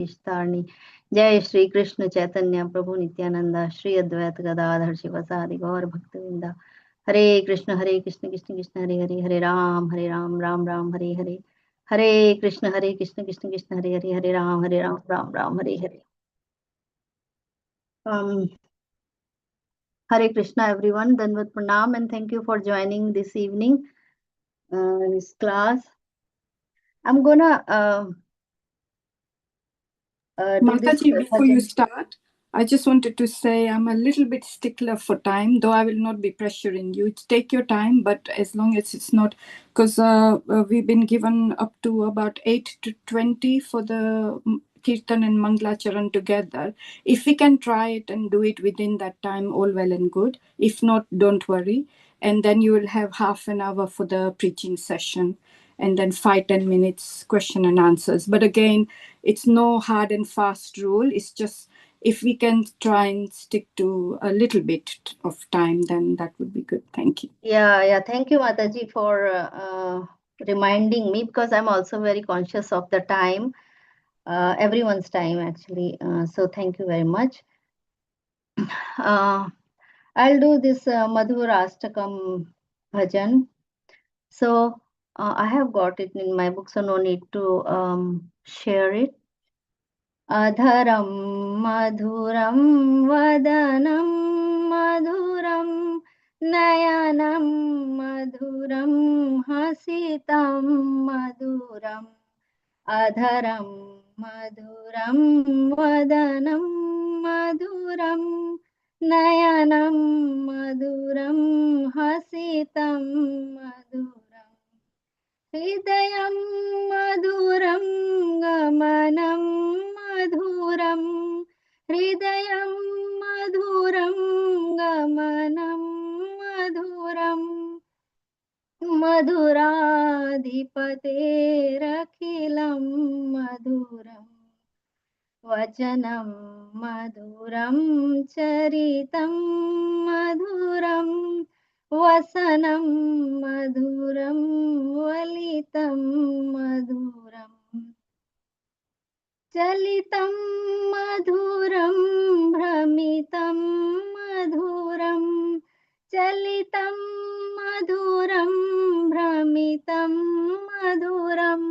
Ishtarni. Jai Shri Krishna Chaitanya Prabhu Nityananda Shri Advaita Gadadhar Shivasadi Gaur Bhaktavinda. Hare Krishna Krishna Krishna Hare Hare Hare Ram Ram Ram Hare Hare. Hare Krishna Krishna Krishna Hare Hare Hare Ram Ram Hare Hare. Hare Krishna everyone. Dandavat Pranam and thank you for joining this evening this class. I'm gonna Mataji, before you start, I just wanted to say I'm a little bit stickler for time, though I will not be pressuring you. Take your time, but as long as it's not, because we've been given up to about 8 to 20 for the Kirtan and Mangalacharan together. If we can try it and do it within that time, all well and good. If not, don't worry. And then you will have half an hour for the preaching session. And then 5-10 minutes question and answers. But again, it's no hard and fast rule. It's just if we can try and stick to a little bit of time, then that would be good. Thank you. Yeah. Thank you, Mataji, for reminding me, because I'm also very conscious of the time, everyone's time actually. So thank you very much. I'll do this Madhurastakam bhajan. So I have got it in my book, so no need to share it. Adharam madhuram vadanam madhuram nayanam madhuram hasitam madhuram. Adharam madhuram vadanam madhuram nayanam madhuram hasitam madhuram. Hridayam madhuram gamanam madhuram. Hridayam madhuram gamanam madhuram. Madhuradhipaterakhilam madhuram. Vajanam madhuram charitam madhuram. Vasanam madhuram valitam madhuram. Chalitam madhuram bhramitam madhuram. Chalitam madhuram bhramitam madhuram.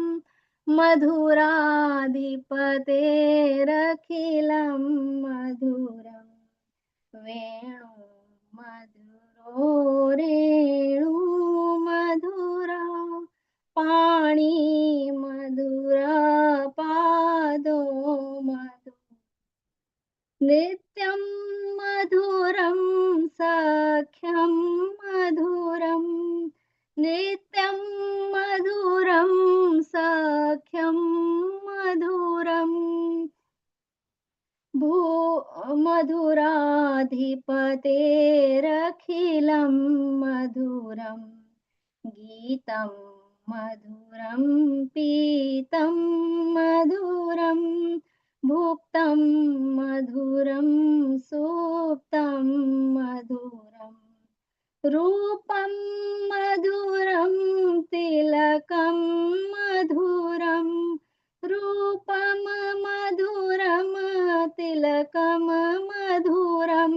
Madhuradhipaterakhilam madhuram. Venu madhuro renu madhura. Pani madhura pado madhura. Nityam madhuram sakhyam madhuram. Nityam madhuram sakhyam madhuram. Madhuradhipaterakhilam madhuram. Geetam madhuram pitam madhuram. Bhuktam madhuram suptam madhuram. Rupam madhuram tilakam madhuram. Rupam madhuram tilakam madhuram.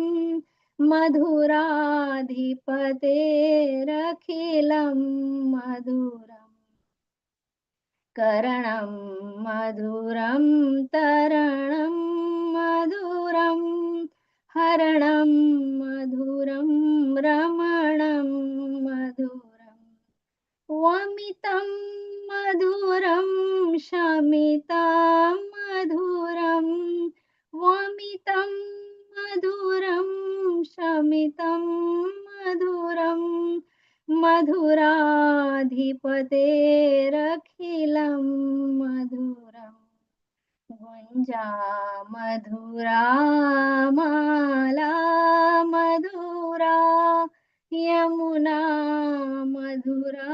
Madhuradhipaterakhilam madhuram. Karanam madhuram taranam madhuram. Haranam madhuram ramanam madhuram. Vamitam madhuram shamitam madhuram. Vamitam madhuram shamitam madhuram. Madhuradhipaterakhilam madhuram. Gunja madhura mala madhura. Yamuna madhura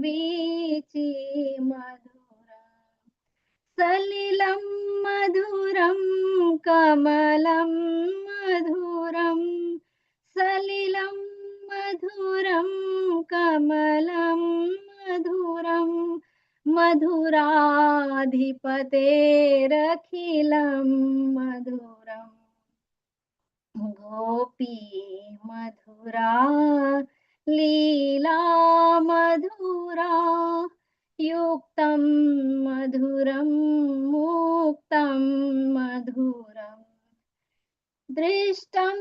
vichi madhura. Salilam madhuram kamalam madhuram. Salilam madhuram kamalam madhuram. मधुराधिपतेरखिलं मधुरम् गोपी मधुरा लीला मधुरा युक्तं मधुरं मुक्तं मधुरम् दृष्टं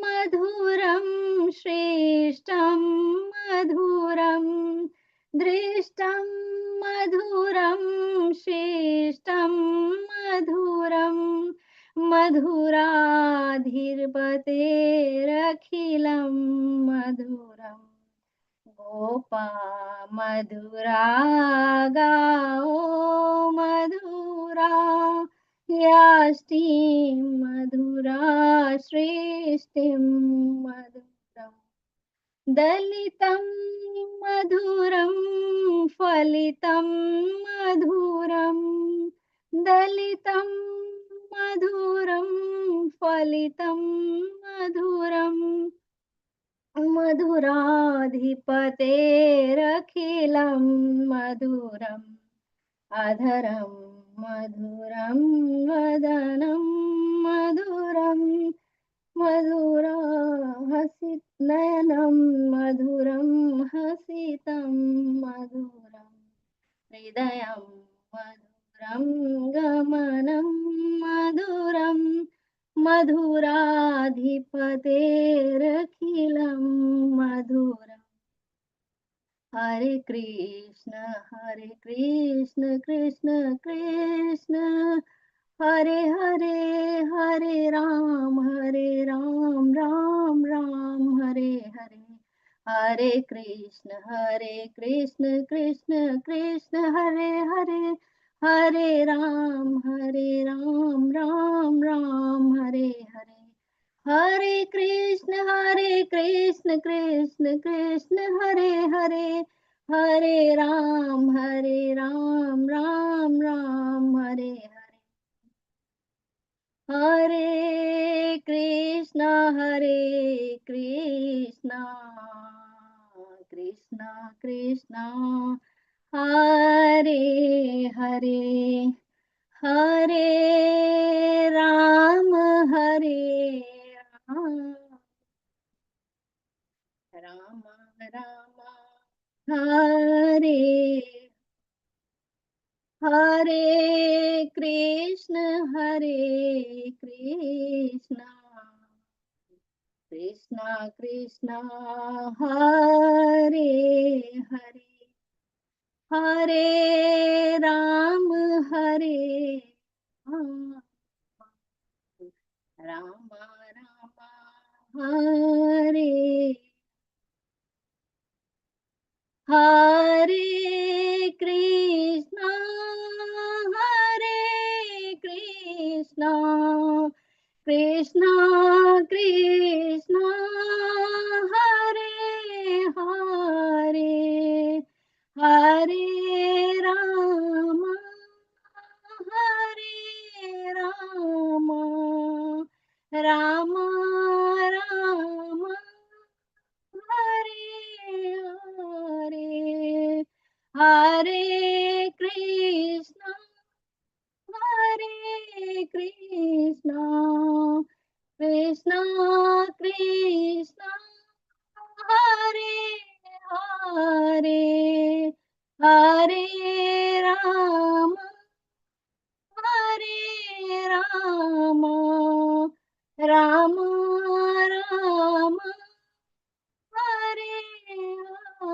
मधुरं श्रेष्ठं मधुरं दृष्टं मधुरं श्रेष्ठं मधुरं मधुराधिपतेरखिलं मधुरम् गोपा मधुरा गाओ मधुरा याष्टीं मधुरा श्रेष्ठीं मधुरम् दलितं मधुरं फलितं मधुरं दलितं मधुरं फलितं मधुरम् मधुराधिपतेरखिलं मधुरम् अधरं मधुरं वदनं मधुरं मधुरा हसितनयनं मधुरं हसितं मधुरं हृदयं मधुरं गमनं मधुरं मधुराधिपतेरखिलं मधुरम् हरे Krishna Krishna Krishna Hare Hare Hare Ram Ram Ram Hare Hare Hare Krishna Krishna Krishna Hare Hare Hare Ram Ram Ram Hare Hare Hare Krishna Krishna Krishna Hare Hare Hare Ram Ram Ram Hare Hare Hare Krishna Krishna Krishna Hare Hare Hare Ram Ram Ram Hare Hare Krishna Krishna Krishna Hare Hare Hare Ram Ram Ram Hare Hare Krishna Krishna Krishna Hare Hare Hare Ram Ram Ram Hare Hare Hare Krishna Krishna Krishna Hare Hare Hare Ram Ram Ram Hare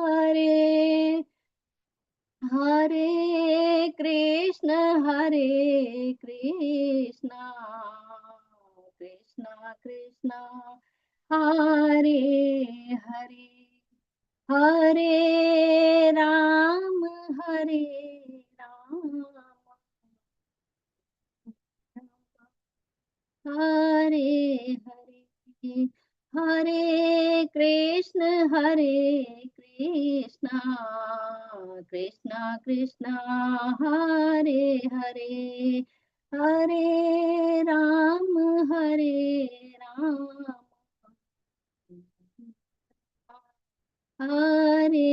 Hare Hare Krishna Krishna Krishna Hare Hare Hare Ram Hare Hare Hare Krishna Krishna Krishna Hare Hare Hare Ram Ram Hare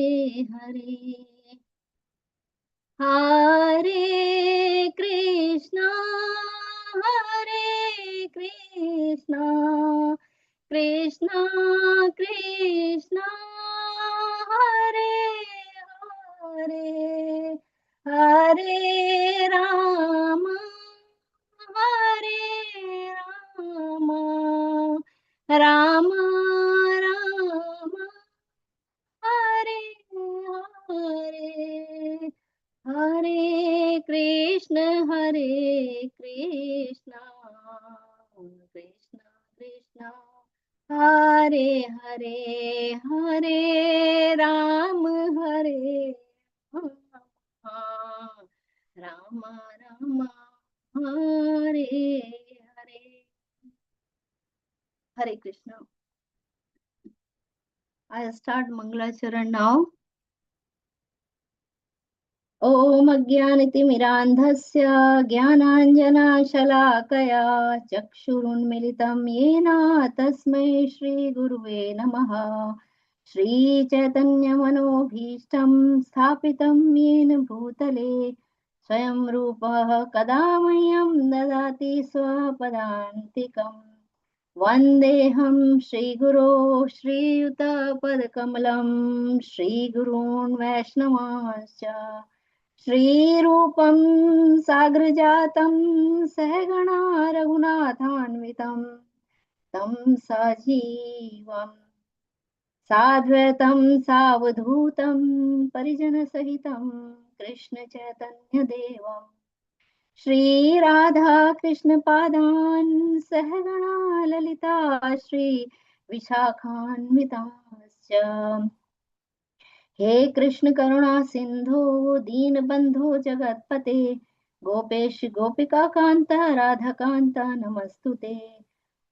Hare Hare Krishna, Hare Krishna, Krishna Krishna, Hare Hare, Hare Rama, Hare Rama, Rama Rama, Hare Hare, Hare Krishna, Krishna Krishna, Hare Hare, Hare Ram, Hare Rama, Rama, Hare Hare. Hare Krishna. I start Mangalacharan now. ॐ अज्ञानतिमिरान्धस्य ज्ञानाञ्जनशलाकया चक्षुरुन्मिलितं येन तस्मै श्रीगुरुवे नमः। श्रीचैतन्यमनोभीष्टं स्थापितं येन भूतले स्वयं रूपः कदा मह्यं ददाति स्वपदान्तिकम्। वन्देऽहं श्रीगुरो श्रीयुतपदकमलं श्रीगुरून् वैष्णवांश्च श्रीरूपं साग्रजातं सहगणा रघुनाथान्वितं तं सजीवम् साद्वैतं सावधूतं परिजनसहितं कृष्णचैतन्यदेवम् श्रीराधा कृष्णपादान् सहगणा ललिता श्री विशाखान्विताश्च हे कृष्ण करुणा सिंधु दीनबंधु जगत्पते गोपेश गोपिका कांता राधा कांता नमस्तुते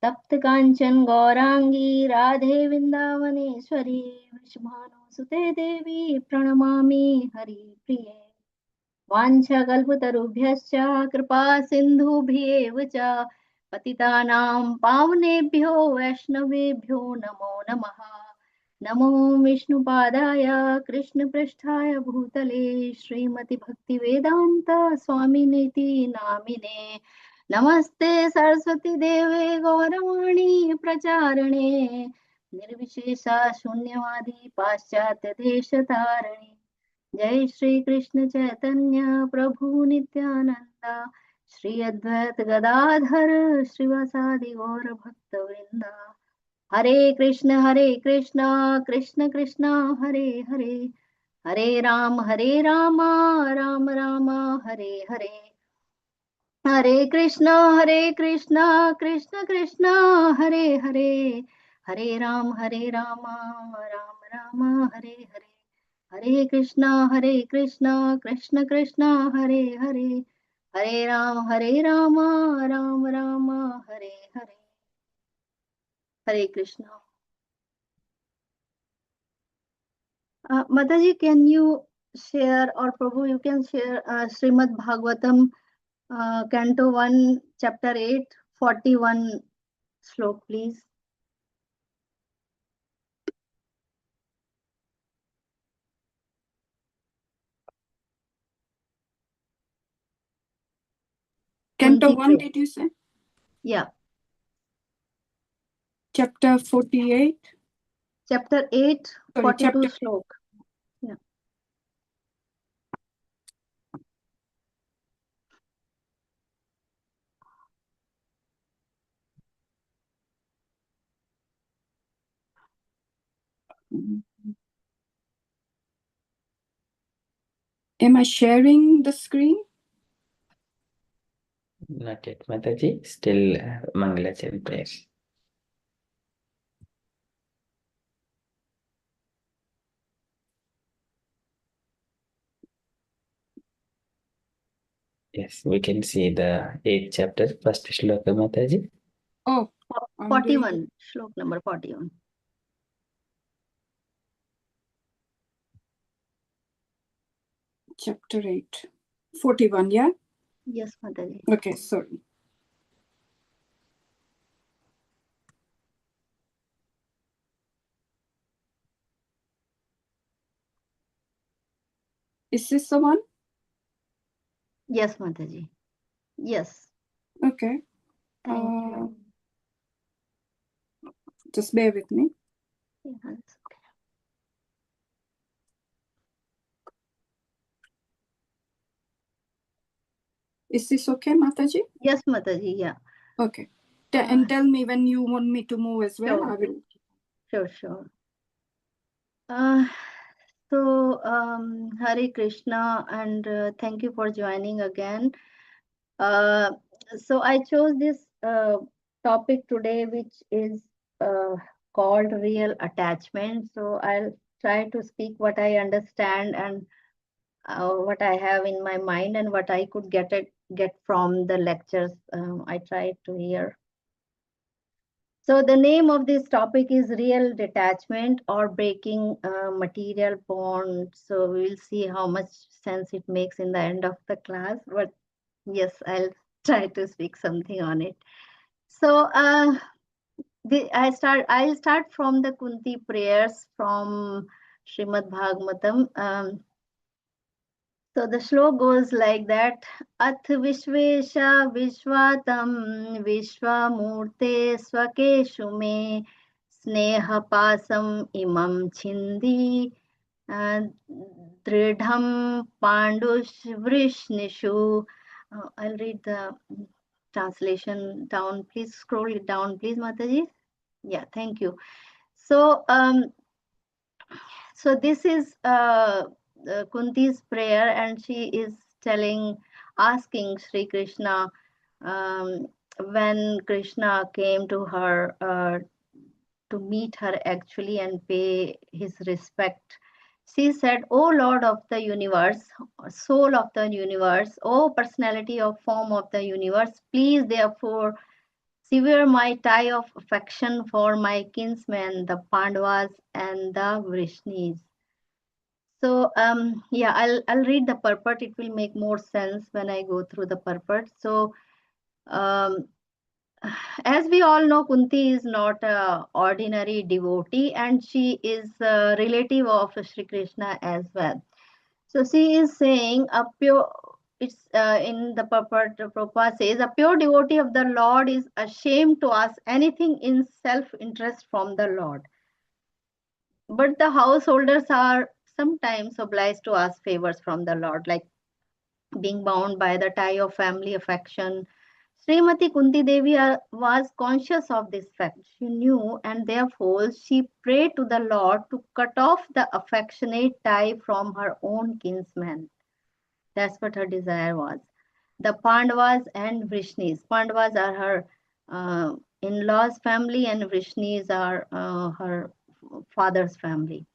तप्त कांचन गौरांगी राधे वृंदावनेश्वरी वृषभानुसुते देवी प्रणमामि हरिप्रिये वाञ्छाकल्पतरुभ्यश्च कृपा सिन्धुभ्येव च पतितानां पावनेभ्यो वैष्णवेभ्यो नमो नमः। नमो विष्णुपादाय कृष्णपृष्ठाय भूतले श्रीमति भक्तिवेदान्त स्वामिनेति नामिने नमस्ते सरस्वती देवे गौरवाणी प्रचारणे निर्विशेषा शून्यवादी पाश्चात्य देशतारिणी जय श्री कृष्ण चैतन्य प्रभु नित्यानंदा श्री अद्वैत गदाधर श्रीवासादि गौर भक्त वृंदा हरे Krishna Krishna Krishna Hare Hare Hare Ram Ram Ram Hare Hare Hare Krishna Krishna Krishna Hare Hare Hare Ram Ram Ram Hare Hare Hare Krishna Krishna Krishna Hare Hare Hare Ram Ram Ram Hare Hare Hare Krishna. Mataji, can you share, or Prabhu, you can share Srimad Bhagavatam, Canto 1, Chapter 8, 41 slok, please. Canto 1, did you say? Yeah. Chapter 48? Chapter 8, Sorry, 42 chapter slok. Yeah. Am I sharing the screen? Not yet, Mataji. Still Mangalacharan prayers. Yes, we can see the 8th chapter, first shloka, Mataji. Oh, 41, slok number 41. Chapter 8. 41, yeah? Yes, Mataji. Okay, sorry. Is this the one? Yes, Mataji. Yes. Okay. Thank you. Just bear with me. Yeah, that's okay. Is this okay, Mataji? Yes, Mataji. Yeah. Okay. And tell me when you want me to move as well. Sure. I will. Sure. Hare Krishna, and thank you for joining again. So I chose this topic today, which is called real attachment. So I'll try to speak what I understand and what I have in my mind and what I could get from the lectures I tried to hear. So the name of this topic is real detachment or breaking material bond. So we will see how much sense it makes in the end of the class. But yes, I'll try to speak something on it. So I'll start from the Kunti prayers from Srimad Bhagavatam. So the slok goes like that. Ath Vishvesha Vishwatam Vishwamurte Swakeshu me Sneha Pasam Imam Chindi Dridham Pandush Vrishnishu. I'll read the translation down. Please scroll it down, please, Mataji. Yeah, thank you. So, this is Kunti's prayer, and she is asking Sri Krishna when Krishna came to her to meet her actually and pay his respect. She said, "O Lord of the universe, soul of the universe, O personality of form of the universe, please therefore sever my tie of affection for my kinsmen, the Pandavas and the Vrishnis." So yeah, I'll read the purport. It will make more sense when I go through the purport. So um, as we all know, Kunti is not a ordinary devotee, and she is a relative of Sri Krishna as well. So she is saying a pure. It's in the purport. Prabhupada says a pure devotee of the Lord is ashamed to ask anything in self-interest from the Lord. But the householders are sometimes obliged to ask favors from the Lord, like being bound by the tie of family affection. Srimati Kunti Devi was conscious of this fact. She knew, and therefore she prayed to the Lord to cut off the affectionate tie from her own kinsmen. That's what her desire was. The Pandavas and Vrishnis. Pandavas are her in-laws family, and Vrishnis are her father's family.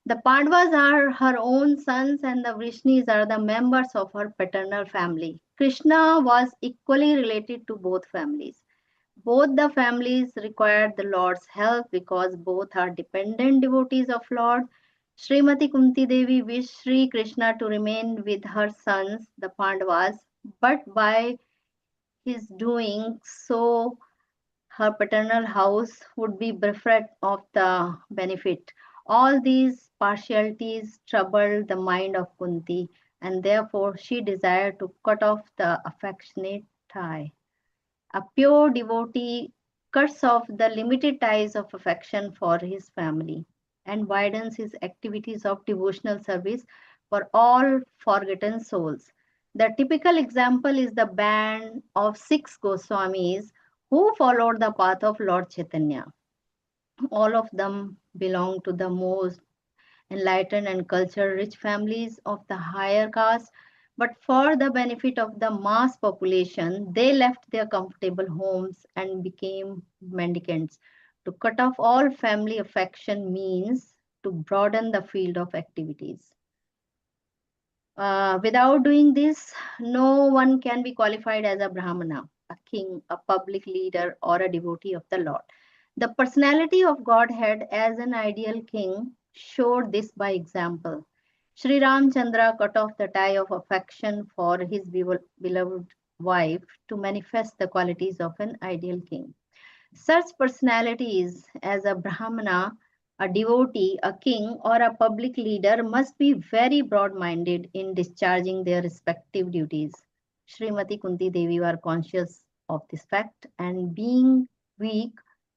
The Pandavas are her own sons, and the Vrishnis are the members of her paternal family. Krishna was equally related to both families. Both the families required the Lord's help because both are dependent devotees of Lord. Srimati Kunti Devi wished Sri Krishna to remain with her sons, the Pandavas, but by his doing so, her paternal house would be bereft of the benefit. All these partialities troubled the mind of Kunti, and therefore she desired to cut off the affectionate tie. A pure devotee cuts off the limited ties of affection for his family and widens his activities of devotional service for all forgotten souls. The typical example is the band of six Goswamis who followed the path of Lord Chaitanya. All of them belong to the most enlightened and culture rich families of the higher caste, but for the benefit of the mass population, they left their comfortable homes and became mendicants. To cut off all family affection means to broaden the field of activities. Without doing this, no one can be qualified as a Brahmana, a king, a public leader, or a devotee of the Lord. The personality of Godhead as an ideal king showed this by example. Sri Ramchandra cut off the tie of affection for his beloved wife to manifest the qualities of an ideal king. Such personalities as a Brahmana, a devotee, a king, or a public leader must be very broad minded in discharging their respective duties. Srimati Kunti Devi were conscious of this fact, and being weak,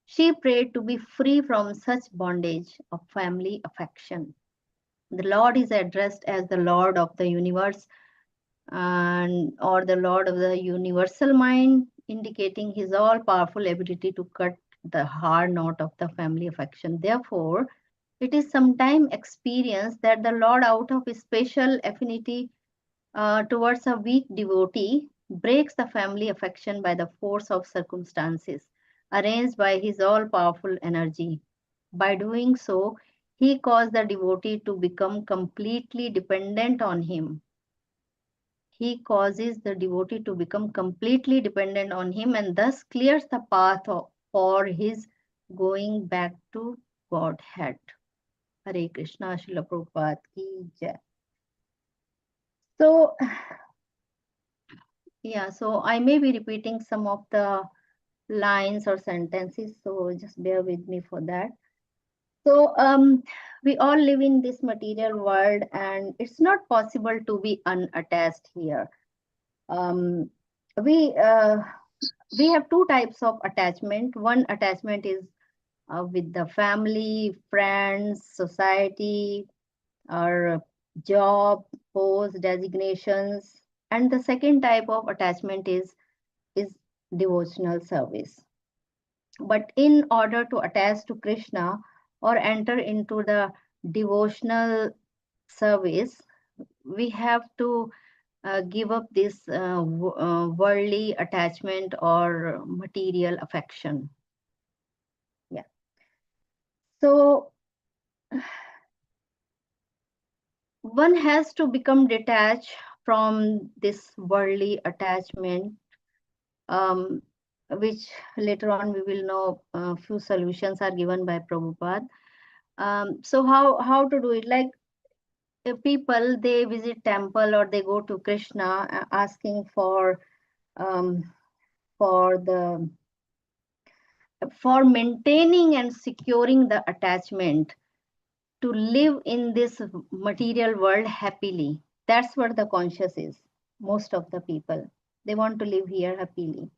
she prayed to be free from such bondage of family affection. The Lord is addressed as the Lord of the universe, and or the Lord of the universal mind, indicating his all-powerful ability to cut the hard knot of the family affection. Therefore, it is sometimes experienced that the Lord, out of his special affinity towards a weak devotee, breaks the family affection by the force of circumstances, arranged by his all-powerful energy. By doing so, he caused the devotee to become completely dependent on him. He causes the devotee to become completely dependent on him and thus clears the path for his going back to Godhead. Hare Krishna, Srila Prabhupada ki jai. So, yeah, so I may be repeating some of the lines or sentences, so just bear with me for that. So, we all live in this material world and it's not possible to be unattached here. Um, we have two types of attachment. One attachment is with the family, friends, society, or job, post, designations. And the second type of attachment is devotional service. But in order to attach to Krishna or enter into the devotional service, we have to give up this worldly attachment or material affection. Yeah. So one has to become detached from this worldly attachment, which later on we will know a few solutions are given by Prabhupada. So how to do it? Like people, they visit temple or they go to Krishna asking for the for maintaining and securing the attachment to live in this material world happily. That's what the conscious is. Most of the people, they want to live here happily.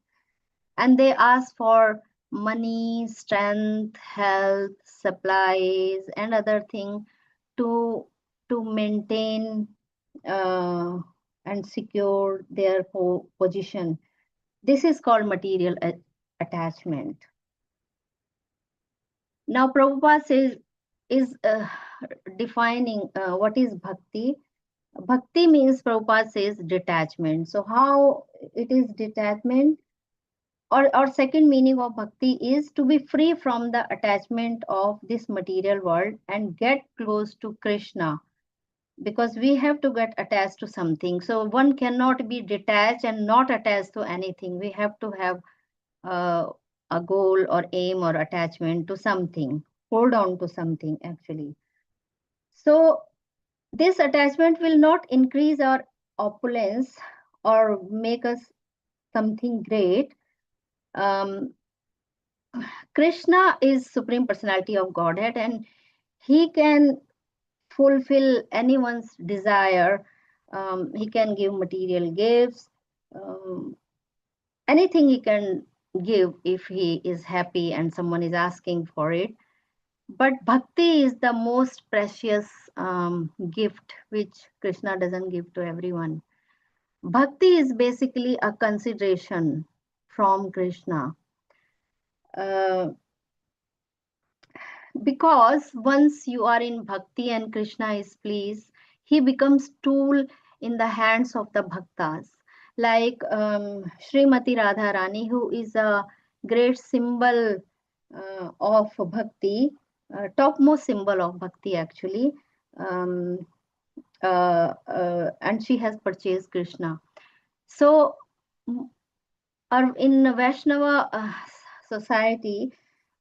And they ask for money, strength, health, supplies, and other things to maintain and secure their position. This is called material attachment. Now, Prabhupada is defining what is bhakti. Bhakti means, Prabhupada says, detachment. So how it is detachment? Or second meaning of bhakti is to be free from the attachment of this material world and get close to Krishna. Because we have to get attached to something. So one cannot be detached and not attached to anything. We have to have a goal or aim or attachment to something. Hold on to something, actually. So this attachment will not increase our opulence or make us something great. Krishna is Supreme Personality of Godhead, and he can fulfill anyone's desire. He can give material gifts, anything he can give if he is happy and someone is asking for it. But bhakti is the most precious gift which Krishna doesn't give to everyone. Bhakti is basically a consideration from Krishna. Because once you are in bhakti and Krishna is pleased, he becomes tool in the hands of the bhaktas. Like Srimati Radharani, who is a great symbol of bhakti, topmost symbol of bhakti actually. Um, and she has purchased Krishna. So in Vaishnava society,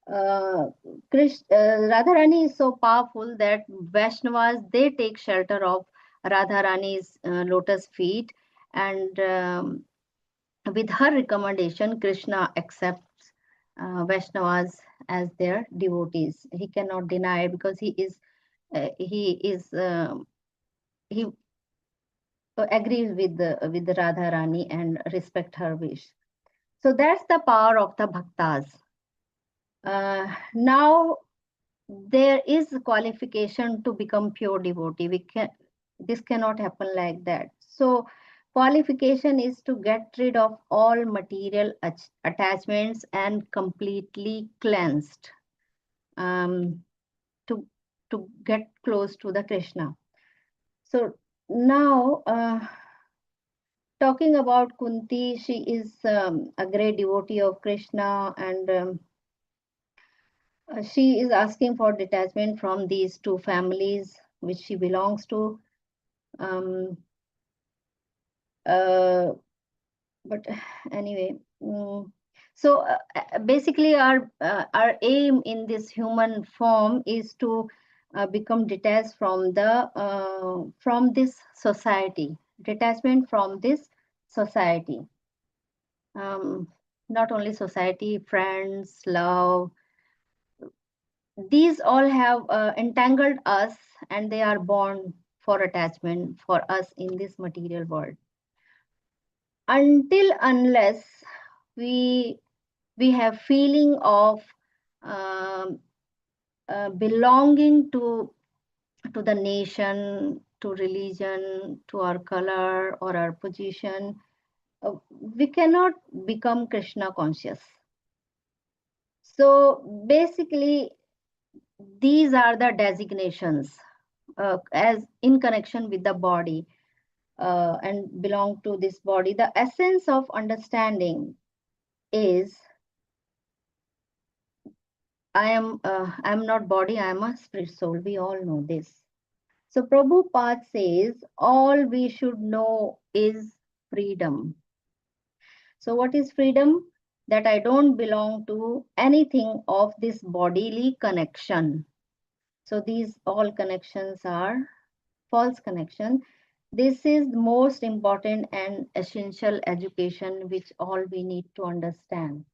Radharani is so powerful that Vaishnavas, they take shelter of Radharani's lotus feet, and with her recommendation, Krishna accepts Vaishnavas as their devotees. He cannot deny it because he is he agrees with the Radha Rani and respect her wish. So that's the power of the bhaktas. Now there is a qualification to become pure devotee. This cannot happen like that. So qualification is to get rid of all material attachments and completely cleansed, um, to get close to the Krishna. So now, talking about Kunti, she is a great devotee of Krishna, and she is asking for detachment from these two families which she belongs to. Um, but anyway, so basically our aim in this human form is to become detached from this society, detachment from this society. Not only society, friends, love, these all have entangled us, and they are born for attachment for us in this material world. Until unless we have feeling of um, belonging to the nation, to religion, to our color or our position, we cannot become Krishna conscious. So basically, these are the designations as in connection with the body, and belong to this body. The essence of understanding is I'm not body, I am a spirit soul. We all know this. So Prabhupada says all we should know is freedom. So what is freedom? That I don't belong to anything of this bodily connection. So these all connections are false connection. This is the most important and essential education which all we need to understand.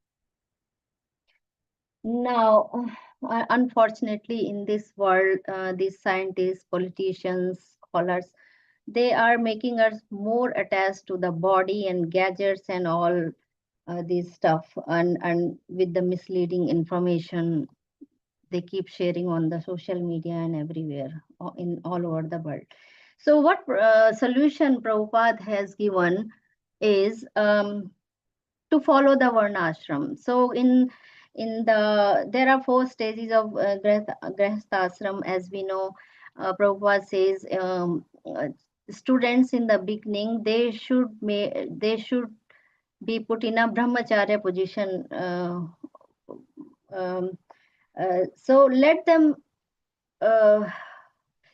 Now, unfortunately, in this world, these scientists, politicians, scholars, they are making us more attached to the body and gadgets and all this stuff, and with the misleading information they keep sharing on the social media and everywhere in all over the world. So what solution Prabhupada has given is to follow the Varna ashram. So there are 4 stages of Grihastha as we know. Prabhupada says students in the beginning they should be put in a brahmacharya position. Um, so let them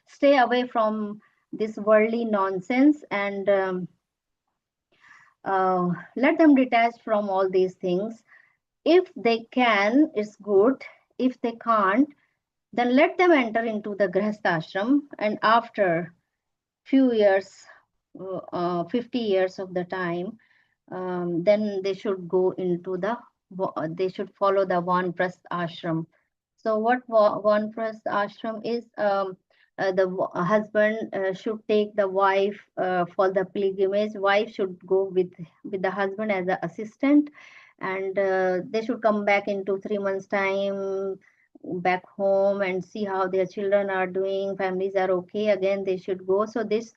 stay away from this worldly nonsense, and let them detach from all these things. If they can, it's good. If they can't, then let them enter into the Grihastha ashram, and after few years, 50 years of the time, then they should go into they should follow the Vanprasth ashram. So what Vanprasth ashram is, the husband should take the wife for the pilgrimage. Wife should go with the husband as an assistant, and they should come back into 3 months time back home and see how their children are doing, families are okay, again they should go. So this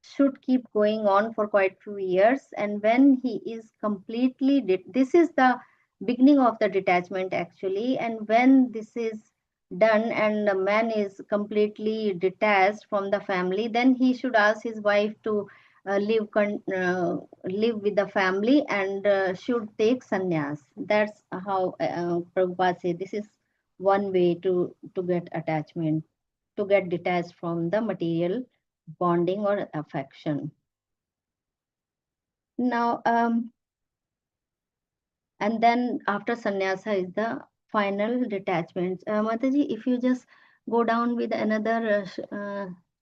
should keep going on for quite few years, and when he is completely this is the beginning of the detachment actually, and when this is done and the man is completely detached from the family, then he should ask his wife to live with the family, and should take sannyas. That's how Prabhupada said this is one way to get attachment, to get detached from the material bonding or affection. Now, and then after sannyasa is the final detachment. Mataji, if you just go down with another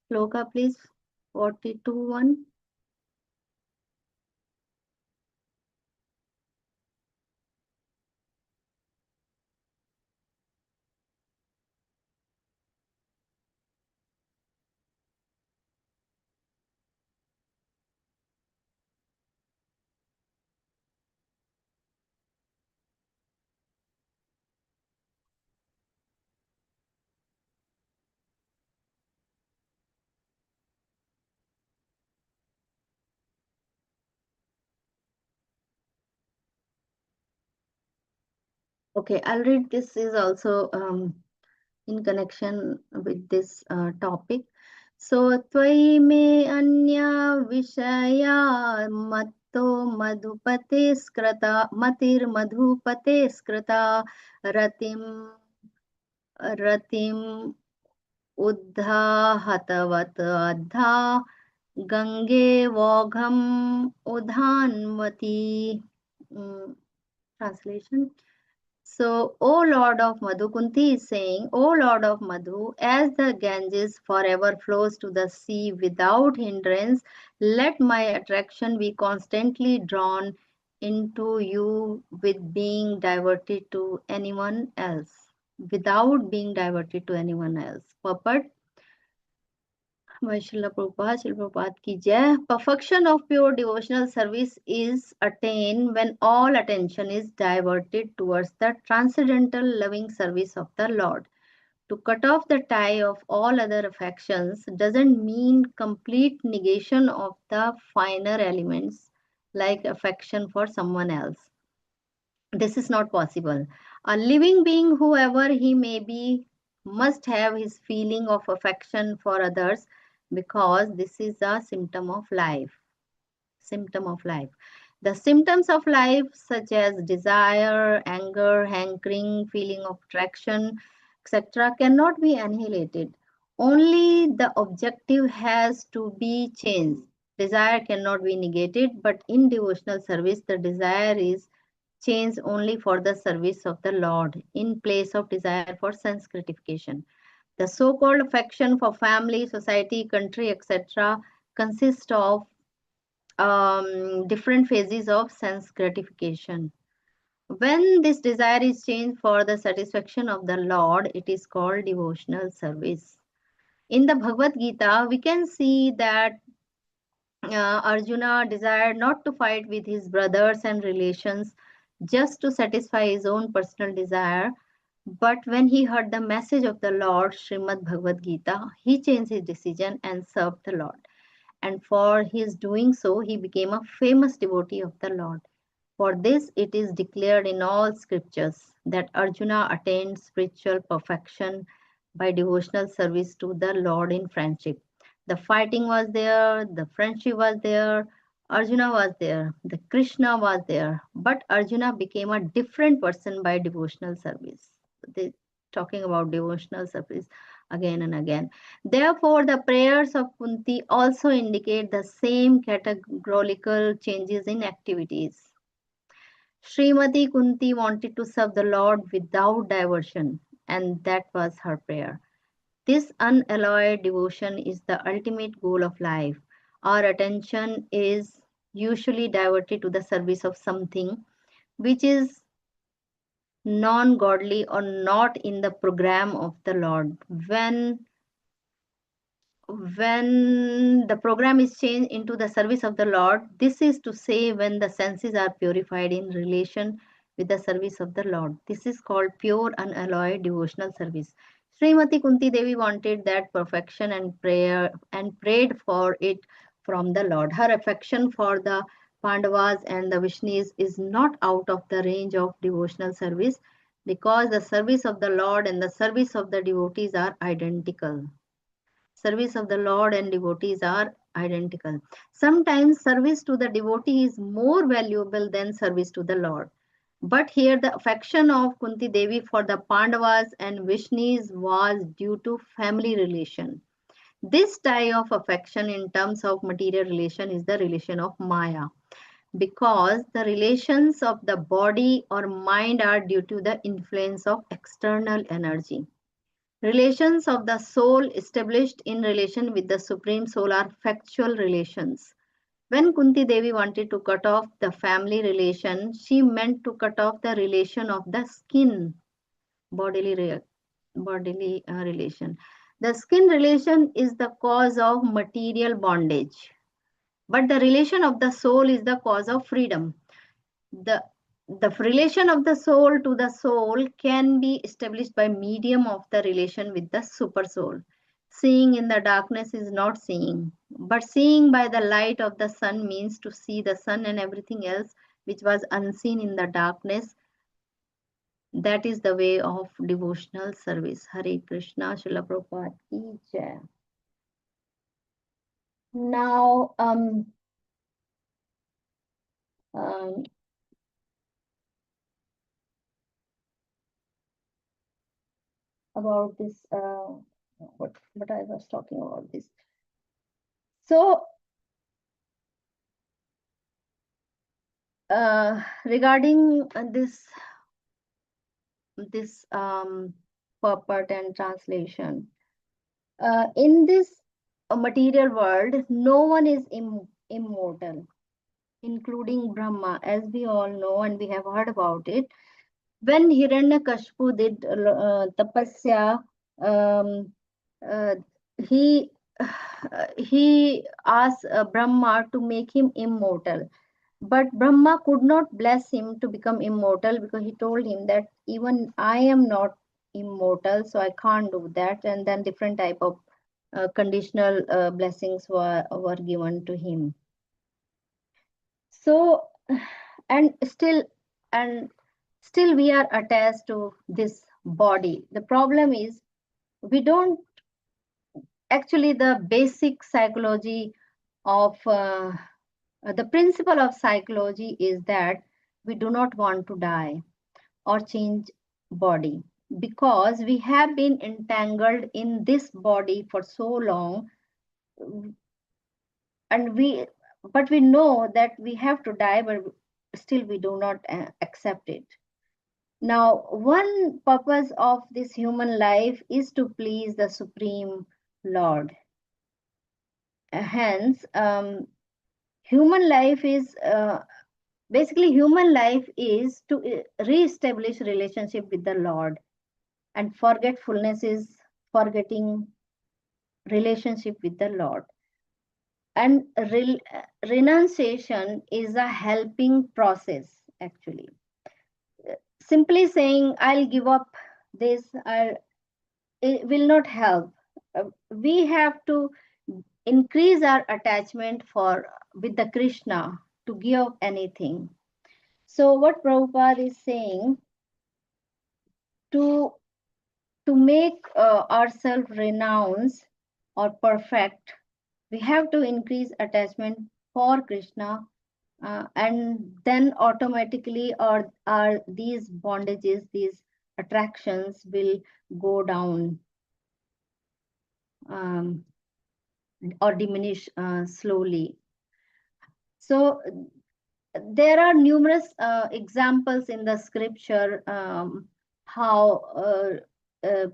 shloka, please. 42:1. Okay, I'll read. This is also in connection with this topic. So, Tvai me anya vishaya matto madhupate skrita matir madhupate skrita ratim ratim उद्धाहतवत् अद्धा Gange वोघम udhanvati. Translation. So, O Lord of Madhu, Kunti is saying, O Lord of Madhu, as the Ganges forever flows to the sea without hindrance, let my attraction be constantly drawn into you with being diverted to anyone else, without being diverted to anyone else. Purport. Srila Prabhupada ki jai. Perfection of pure devotional service is attained when all attention is diverted towards the transcendental loving service of the Lord. To cut off the tie of all other affections doesn't mean complete negation of the finer elements like affection for someone else. This is not possible. A living being, whoever he may be, must have his feeling of affection for others because this is a symptom of life. Symptom of life. The symptoms of life, such as desire, anger, hankering, feeling of attraction, etc., cannot be annihilated. Only the objective has to be changed. Desire cannot be negated, but in devotional service, the desire is changed only for the service of the Lord in place of desire for sense gratification. The so-called affection for family, society, country, etc. consists of different phases of sense gratification. When this desire is changed for the satisfaction of the Lord, it is called devotional service. In the Bhagavad Gita, we can see that Arjuna desired not to fight with his brothers and relations just to satisfy his own personal desire. But when he heard the message of the Lord, Srimad Bhagavad Gita, he changed his decision and served the Lord. And for his doing so, he became a famous devotee of the Lord. For this, it is declared in all scriptures that Arjuna attained spiritual perfection by devotional service to the Lord in friendship. The fighting was there, the friendship was there, Arjuna was there, the Krishna was there, but Arjuna became a different person by devotional service. They talking about devotional service again and again. Therefore, the prayers of Kunti also indicate the same categorical changes in activities. Srimati Kunti wanted to serve the Lord without diversion, and that was her prayer. This unalloyed devotion is the ultimate goal of life. Our attention is usually diverted to the service of something which is non godly or not in the program of the Lord. When the program is changed into the service of the Lord, this is to say when the senses are purified in relation with the service of the Lord. This is called pure unalloyed devotional service. Srimati Kunti Devi wanted that perfection and prayer and prayed for it from the Lord. Her affection for the Pandavas and the Vishnus is not out of the range of devotional service because the service of the Lord and the service of the devotees are identical. Service of the Lord and devotees are identical. Sometimes service to the devotee is more valuable than service to the Lord. But here the affection of Kunti Devi for the Pandavas and Vishnus was due to family relation. This tie of affection in terms of material relation is the relation of Maya, because the relations of the body or mind are due to the influence of external energy. Relations of the soul established in relation with the Supreme Soul are factual relations. When Kunti Devi wanted to cut off the family relation, she meant to cut off the relation of the skin, bodily relation. The skin relation is the cause of material bondage, but the relation of the soul is the cause of freedom. The the relation of the soul to the soul can be established by medium of the relation with the super soul. Seeing in the darkness is not seeing, but seeing by the light of the sun means to see the sun and everything else which was unseen in the darkness. That is the way of devotional service. Hare Krishna, Srila Prabhupada ki jai. Now, about this, what I was talking about this. So, regarding this purport and translation, in this material world, no one is immortal, including Brahma, as we all know and we have heard about it. When Hiranyakashipu did tapasya, uh, he asked Brahma to make him immortal. But Brahma could not bless him to become immortal because he told him that even I am not immortal, so I can't do that. And then different type of conditional blessings were given to him. So, and still we are attached to this body. The problem is we don't actually, the basic psychology of the principle of psychology is that we do not want to die or change body because we have been entangled in this body for so long, and but we know that we have to die, but still we do not accept it. Now, one purpose of this human life is to please the Supreme Lord. Hence, human life is basically human life is to re-establish relationship with the Lord, and forgetfulness is forgetting relationship with the Lord. And renunciation is a helping process actually. Simply saying I'll give up this, it will not help. We have to increase our attachment with the Krishna to give up anything. So what Prabhupada is saying, to make ourselves renounce or perfect, we have to increase attachment for Krishna, and then automatically these bondages, these attractions will go down or diminish slowly. So there are numerous examples in the scripture, how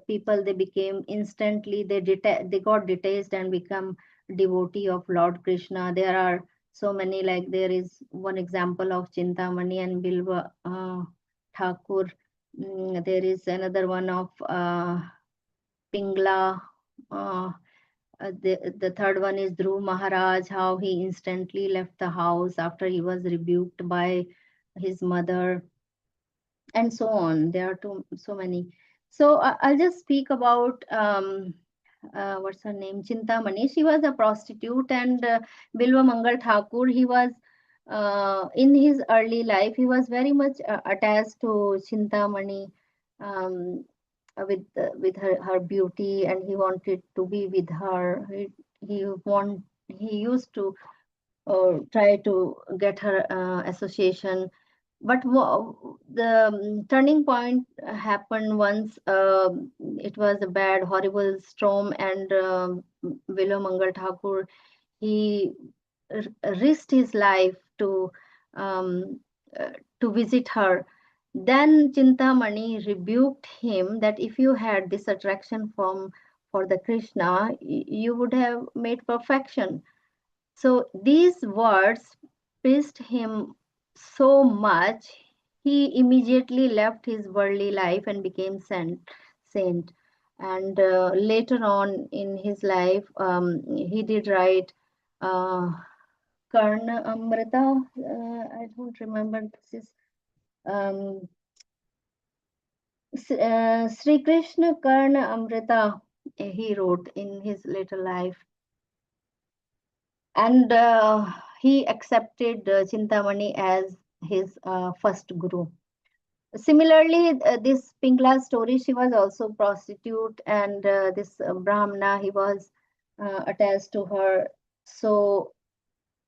people, they became instantly, they got detached and become devotee of Lord Krishna. There are so many, like there is one example of Chintamani and Bilva Thakur. There is another one of Pingla. The third one is Dhruv Maharaj, how he instantly left the house after he was rebuked by his mother, and so on. There are so many. So I'll just speak about what's her name, Chintamani. She was a prostitute, and Bilva Mangal Thakur, he was in his early life, he was very much attached to Chintamani, with her beauty, and he wanted to be with her. He used to try to get her association, but the turning point happened once. It was a bad, horrible storm, and Vilo Mangal Thakur, he risked his life um, to visit her. Then Chintamani rebuked him that if you had this attraction for the Krishna, you would have made perfection. So these words pissed him so much, he immediately left his worldly life and became saint. And later on in his life, he did write Karna Amrita. I don't remember. This is Sri Krishna Karna Amrita. He wrote in his later life, and he accepted Chintamani as his first guru. Similarly, this Pingla story, she was also prostitute, and this Brahmana, he was attached to her. So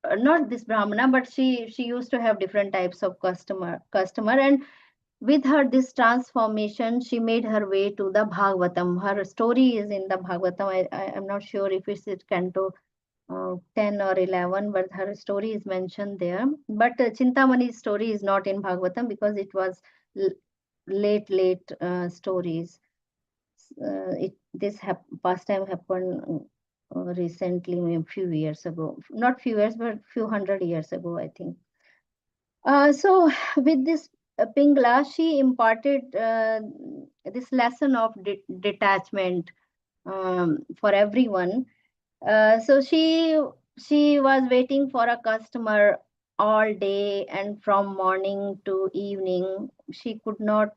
not this Brahmana, but she used to have different types of customer, and with her this transformation, she made her way to the Bhagavatam. Her story is in the Bhagavatam. I am not sure if it's canto 10 or 11, but her story is mentioned there. But Chintamani's story is not in Bhagavatam because it was late stories. This past time happened recently, maybe a few years ago. Not few years, but few hundred years ago, I think. So with this Pingla, she imparted this lesson of detachment for everyone. So she was waiting for a customer all day, and from morning to evening, she could not.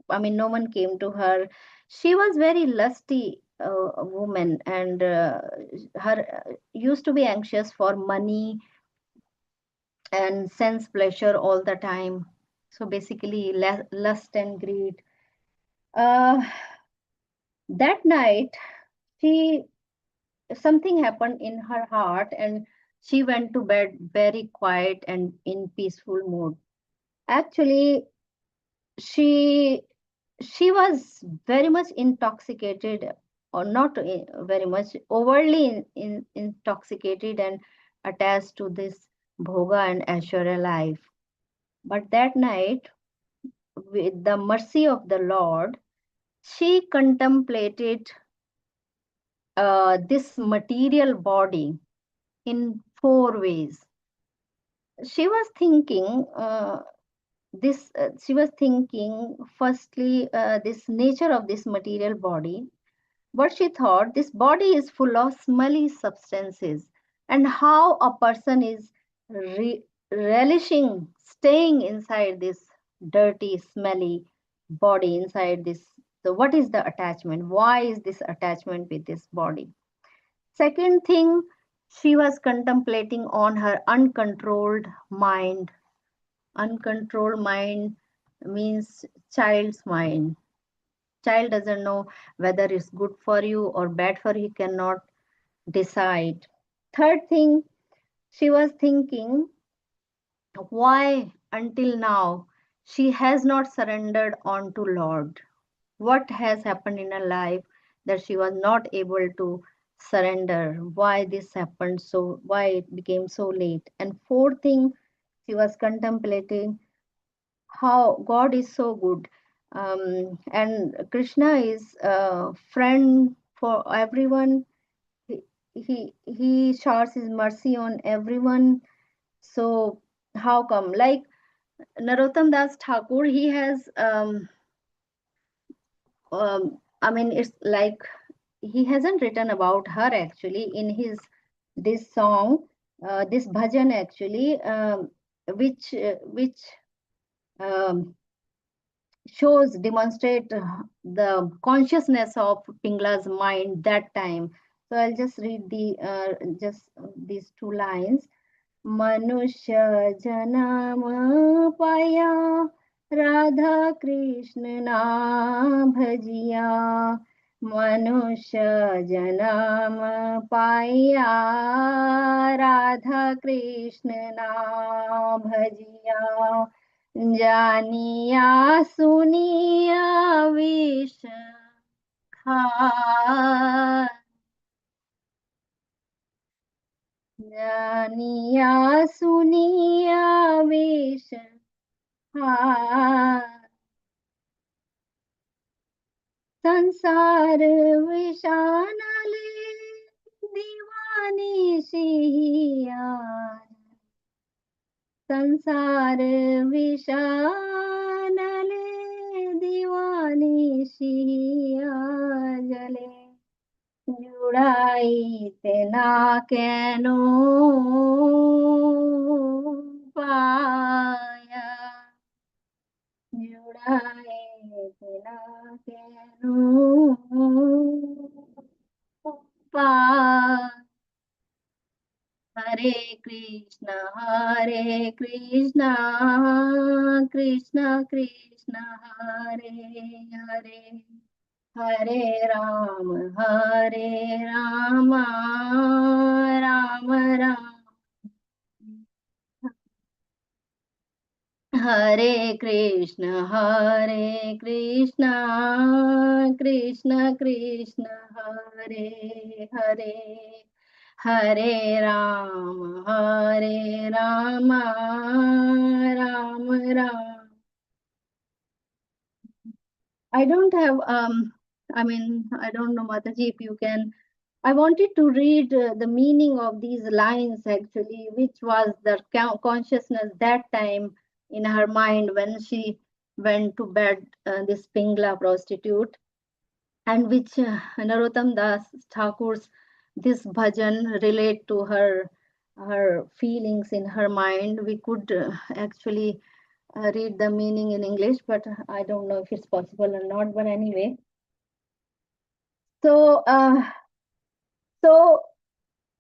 I mean, no one came to her. She was very lusty woman, and her used to be anxious for money and sense pleasure all the time. So basically, lust and greed. Uh, that night, she something happened in her heart, and she went to bed very quiet and in peaceful mood. Actually, she she was very much intoxicated, or not very much, overly intoxicated and attached to this bhoga and Aishwarya life. But that night, with the mercy of the Lord, she contemplated this material body in four ways. She was thinking this. She was thinking firstly this nature of this material body. What she thought, this body is full of smelly substances, and how a person is relishing staying inside this dirty, smelly body inside this. So, what is the attachment? Why is this attachment with this body? Second thing, she was contemplating on her uncontrolled mind. Uncontrolled mind means child's mind. Child doesn't know whether it's good for you or bad for you, he cannot decide. Third thing, she was thinking why until now she has not surrendered on to Lord. What has happened in her life that she was not able to surrender? Why this happened, so why it became so late? And fourth thing, she was contemplating how God is so good, and Krishna is a friend for everyone. He showers his mercy on everyone. So how come? Like Narottam Das Thakur, he has I mean, it's like he hasn't written about her actually in his this song, this bhajan actually, which um, shows demonstrate the consciousness of Pingla's mind that time. So I'll just read the just these two lines. मनुष्य जन्म पाया राधा कृष्ण नाम भजिया मनुष्य जन्म पाया राधा कृष्ण नाम भजिया जानिया सुनिया विष खा जानिया सुनिया विष खा संसार विषानले दीवानी सिया संसार विषानले दीवानी सिया जले जुड़ाईते ना केनो पाया जुड़ाईते ना केनो पाया Hare Krishna, Krishna Krishna, Hare Hare, Hare Rama, Rama Rama. Hare Krishna, Krishna Krishna, Hare Hare, Hare Rama, Rama Rama. I don't have, I don't know, Mataji, if you can. I wanted to read the meaning of these lines actually, which was the consciousness that time in her mind when she went to bed, this Pingla prostitute, and which Narottam Das Thakur's this bhajan relate to her feelings in her mind. We could actually read the meaning in English, but I don't know if it's possible or not. But anyway, so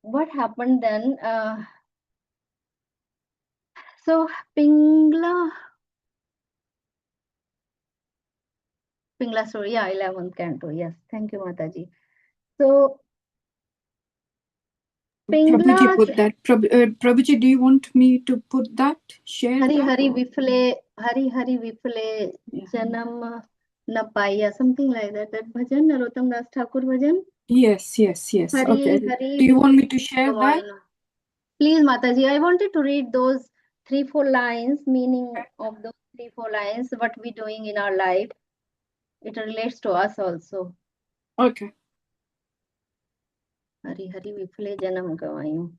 what happened then? So Pingla story, yeah, 11th canto. Yes, thank you, Mataji. So Prabhuji Pingla, put that. Prabhuji, do you want me to put that? Share Hari that? Hari Vifle, Janam Napaya, something like that. That bhajan, Narottam Das Thakur bhajan. Yes. Hari Okay. Hari. Do you want me to share that? Please, Mataji, I wanted to read those 3-4 lines, meaning of those 3-4 lines, what we doing in our life. It relates to us also. Okay. Hari Hari Vifle Janam Gavayu.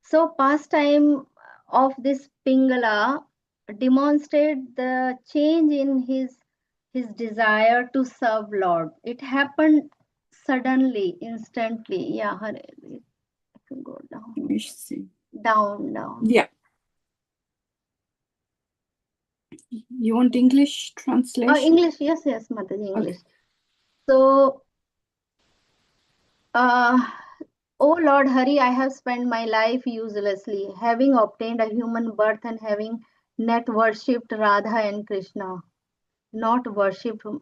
So pastime of this Pingala demonstrate the change in his desire to serve Lord. It happened suddenly, instantly. Yeah, Hare, I can go down. Let me see. Down. Yeah. You want English translation? English, yes, Mataji, English. Okay. So, O Lord Hari, I have spent my life uselessly, having obtained a human birth and having net worshipped Radha and Krishna. Not worshipped whom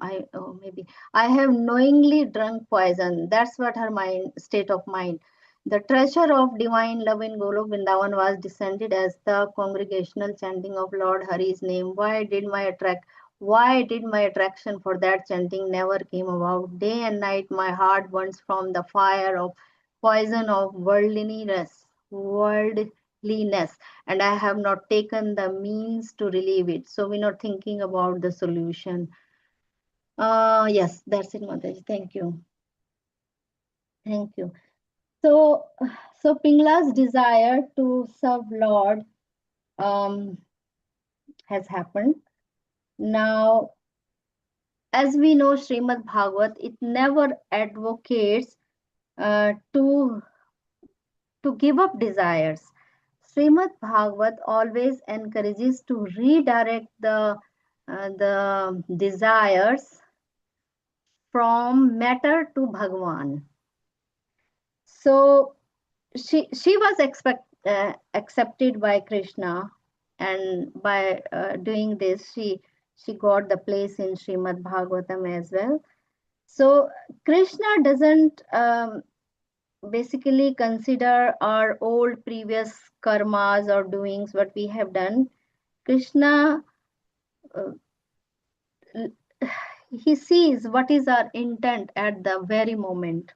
maybe I have knowingly drunk poison. That's what her state of mind. The treasure of divine love in Golok Vrindavan was descended as the congregational chanting of Lord Hari's name. Why did my attraction for that chanting never came about? Day and night my heart burns from the fire of poison of worldliness, and I have not taken the means to relieve it. So we're not thinking about the solution. Yes, that's it, Mataji. Thank you. So Pingla's desire to serve Lord has happened. Now, as we know, Srimad Bhagavat, it never advocates to give up desires. Srimad Bhagavat always encourages to redirect the desires from matter to Bhagwan. So she was accepted by Krishna, and by doing this, she got the place in Srimad Bhagavatam as well. So Krishna doesn't basically consider our old previous karmas or doings, what we have done. Krishna, he sees what is our intent at the very moment.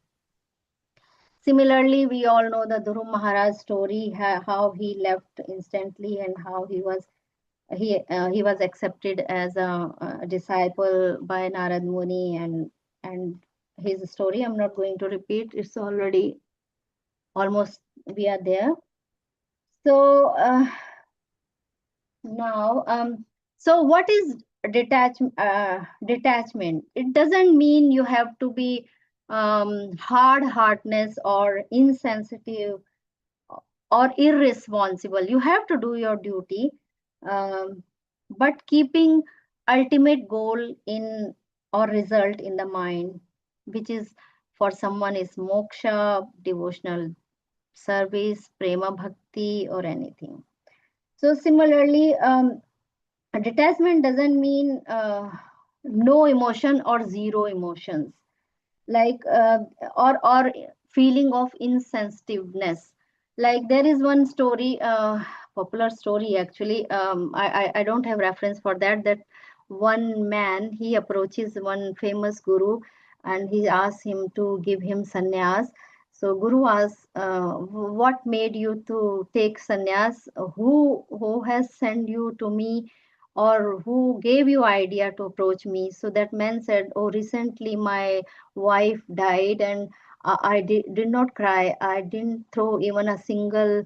Similarly, we all know the Dhruv Maharaj story, how he left instantly and how he was accepted as a disciple by Narad Muni, and his story I'm not going to repeat. It's already almost we are there. So now, so what is detachment? It doesn't mean you have to be hard-heartedness or insensitive or irresponsible. You have to do your duty, but keeping ultimate goal in or result in the mind, which is for someone is moksha, devotional service, prema bhakti, or anything. So similarly, detachment doesn't mean no emotion or zero emotions, like or feeling of insensitiveness. Like there is one story, popular story actually. I don't have reference for that. That one man, he approaches one famous guru and he asks him to give him sannyas. So guru asks, what made you to take sannyas? Who has sent you to me, or who gave you idea to approach me? So that man said, oh, recently my wife died, and I did not cry. I didn't throw even a single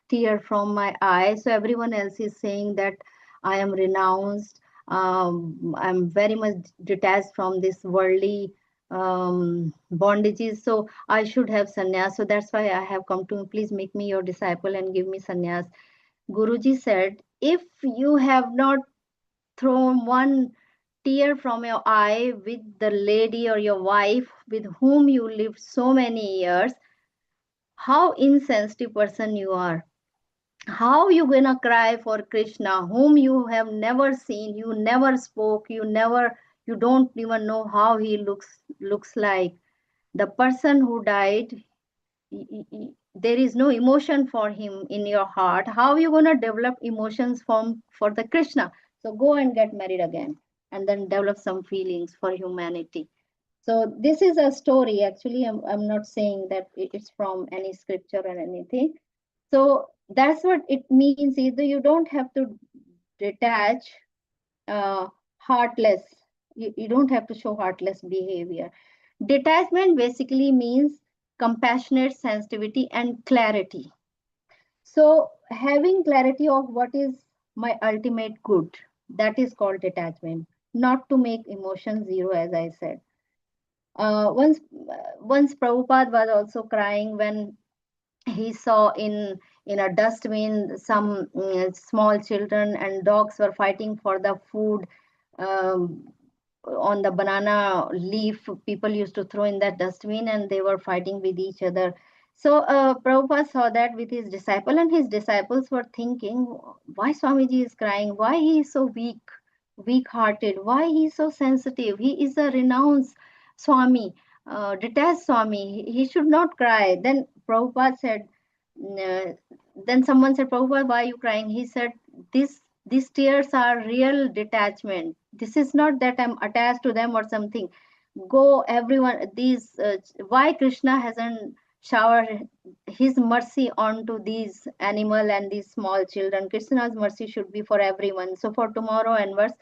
tear from my eye. So everyone else is saying that I am renounced. I'm very much detached from this worldly bondages. So I should have sannyas. So that's why I have come to, please make me your disciple and give me sannyas. Guruji said, if you have not thrown one tear from your eye with the lady or your wife with whom you lived so many years, how insensitive person you are. How you gonna cry for Krishna whom you have never seen, you never spoke, you don't even know how he looks like. The person who died, there is no emotion for him in your heart. How you gonna develop emotions for the Krishna? So go and get married again, and then develop some feelings for humanity. So this is a story. Actually, I'm not saying that it's from any scripture or anything. So that's what it means. Either you don't have to detach, heartless. You don't have to show heartless behavior. Detachment basically means compassionate sensitivity and clarity. So having clarity of what is my ultimate good, that is called detachment. Not to make emotion zero, as I said. Once Prabhupada was also crying when he saw in a dustbin some small children and dogs were fighting for the food, um, on the banana leaf people used to throw in that dustbin, and they were fighting with each other. So Prabhupada saw that with his disciple, and his disciples were thinking, why Swamiji is crying, why he is so weak hearted, why he is so sensitive, he is a renounced Swami, detached Swami, he should not cry. Then Prabhupada said, uh, then someone said, Prabhupada, why are you crying? He said, these tears are real detachment. This is not that I'm attached to them or something. Go, everyone, these, why Krishna hasn't showered his mercy onto these animal and these small children? Krishna's mercy should be for everyone. So for tomorrow onwards,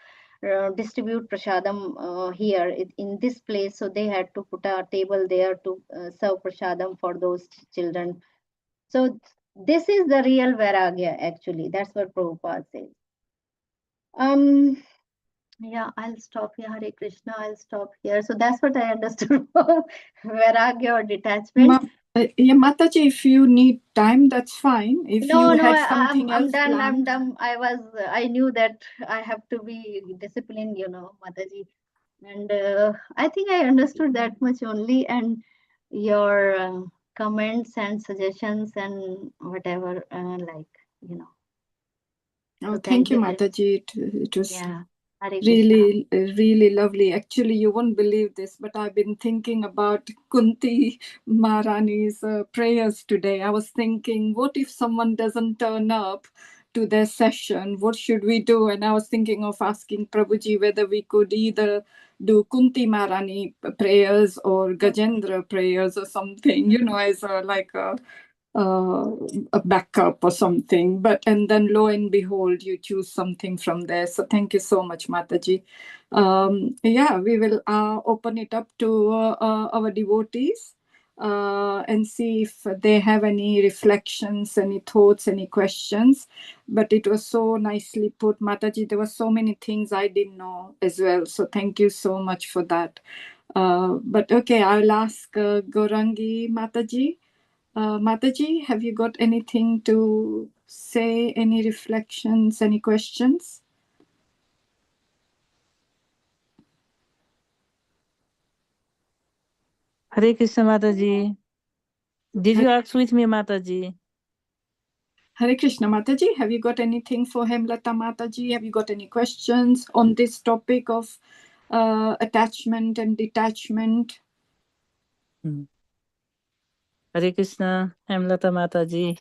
distribute prasadam here in this place. So they had to put a table there to serve prasadam for those children. So this is the real vairagya actually. That's what Prabhupada says. Yeah, I'll stop here. Hare Krishna, I'll stop here. So that's what I understood from vairagya or detachment. Yeah, Mataji, if you need time, that's fine. If No, you no, had something I'm else done. I'm planned. done. I knew that I have to be disciplined, Mataji. And I think I understood that much only. And your comments and suggestions and whatever, Oh, So thank thank you, you very much. Mataji. It was Yeah. Hare Krishna. really lovely. Actually, you won't believe this, but I've been thinking about Kunti Maharani's prayers today. I was thinking, what if someone doesn't turn up to their session? What should we do? And I was thinking of asking Prabhuji whether we could either do Kunti Maharani prayers or Gajendra prayers or something, as a backup or something, and then lo and behold, you choose something from there. So thank you so much, Mataji. Yeah, we will open it up to our devotees and see if they have any reflections, any thoughts, any questions. But it was so nicely put, Mataji. There were so many things I didn't know as well. So thank you so much for that. But okay, I'll ask Gorangi Mataji. Mataji, have you got anything to say? Any reflections? Any questions? Hare Krishna Mataji. Did you ask with me, Mataji? Hare Krishna Mataji, have you got anything for Hemlata Mataji? Have you got any questions on this topic of attachment and detachment? Hare Krishna, Hemlata Mataji.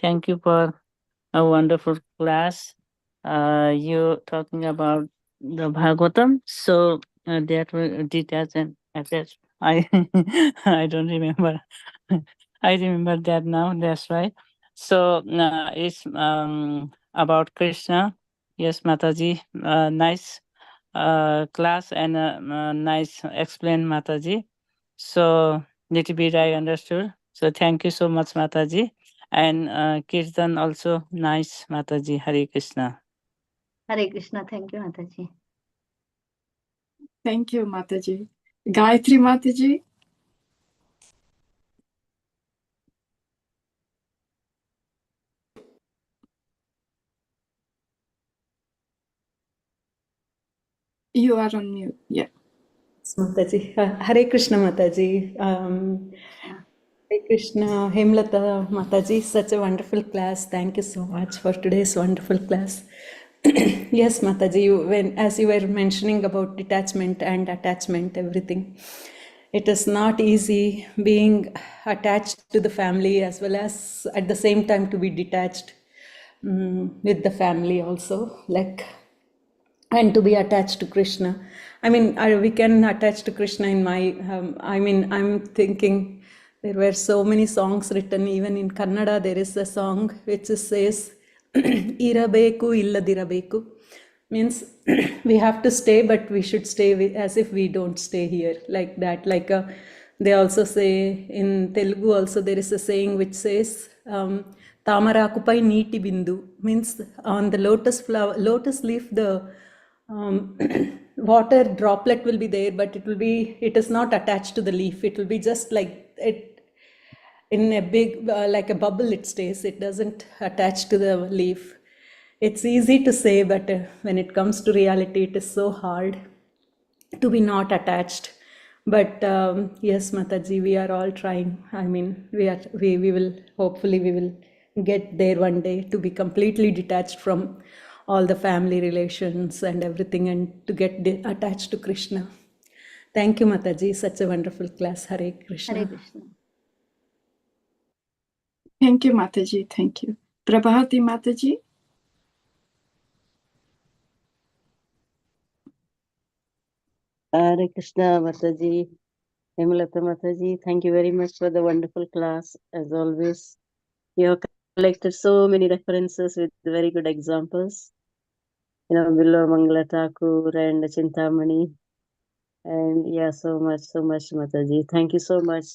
Thank you for a wonderful class. You talking about the Bhagavatam. So that will detach and attach. I I don't remember. I remember that now. That's right. So it's about Krishna. Yes, Mataji. Nice class and nice explain, Mataji. So little bit I understood. So thank you so much, Mataji. And Kirtan also nice, Mataji. Hare Krishna. Hare Krishna. Thank you, Mataji. Thank you, Mataji. Gayatri Mataji. You are on mute. Yeah. Mataji. Hare Krishna Mataji. Hare Krishna, Hemlata Mataji, such a wonderful class. Thank you so much for today's wonderful class. Yes, Mataji, as you were mentioning about detachment and attachment, everything, it is not easy being attached to the family as well as at the same time to be detached with the family also, and to be attached to Krishna. I mean, we can attach to Krishna in my, I'm thinking there were so many songs written, even in Kannada, there is a song which says, Irabeku illadirabeku. Means we have to stay, but we should stay as if we don't stay here, like that. They also say in Telugu also there is a saying which says, Tamarakupai neeti bindu, means on the lotus leaf, the water droplet will be there, but it is not attached to the leaf. It will be just like it in a big, like a bubble it stays. It doesn't attach to the leaf. It's easy to say, but when it comes to reality, it is so hard to be not attached. But yes, Mataji, we are all trying. I mean, we will, hopefully we will get there one day to be completely detached from all the family relations and everything, and to get attached to Krishna. Thank you, Mataji. Such a wonderful class. Hare Krishna. Hare Krishna. Thank you, Mataji. Thank you. Prabhati Mataji. Hare Krishna Mataji, Hemlata Mataji, thank you very much for the wonderful class. As always, you have collected so many references with very good examples. Billo Mangala Thakur and Chintamani. And yeah, so much, Mataji. Thank you so much.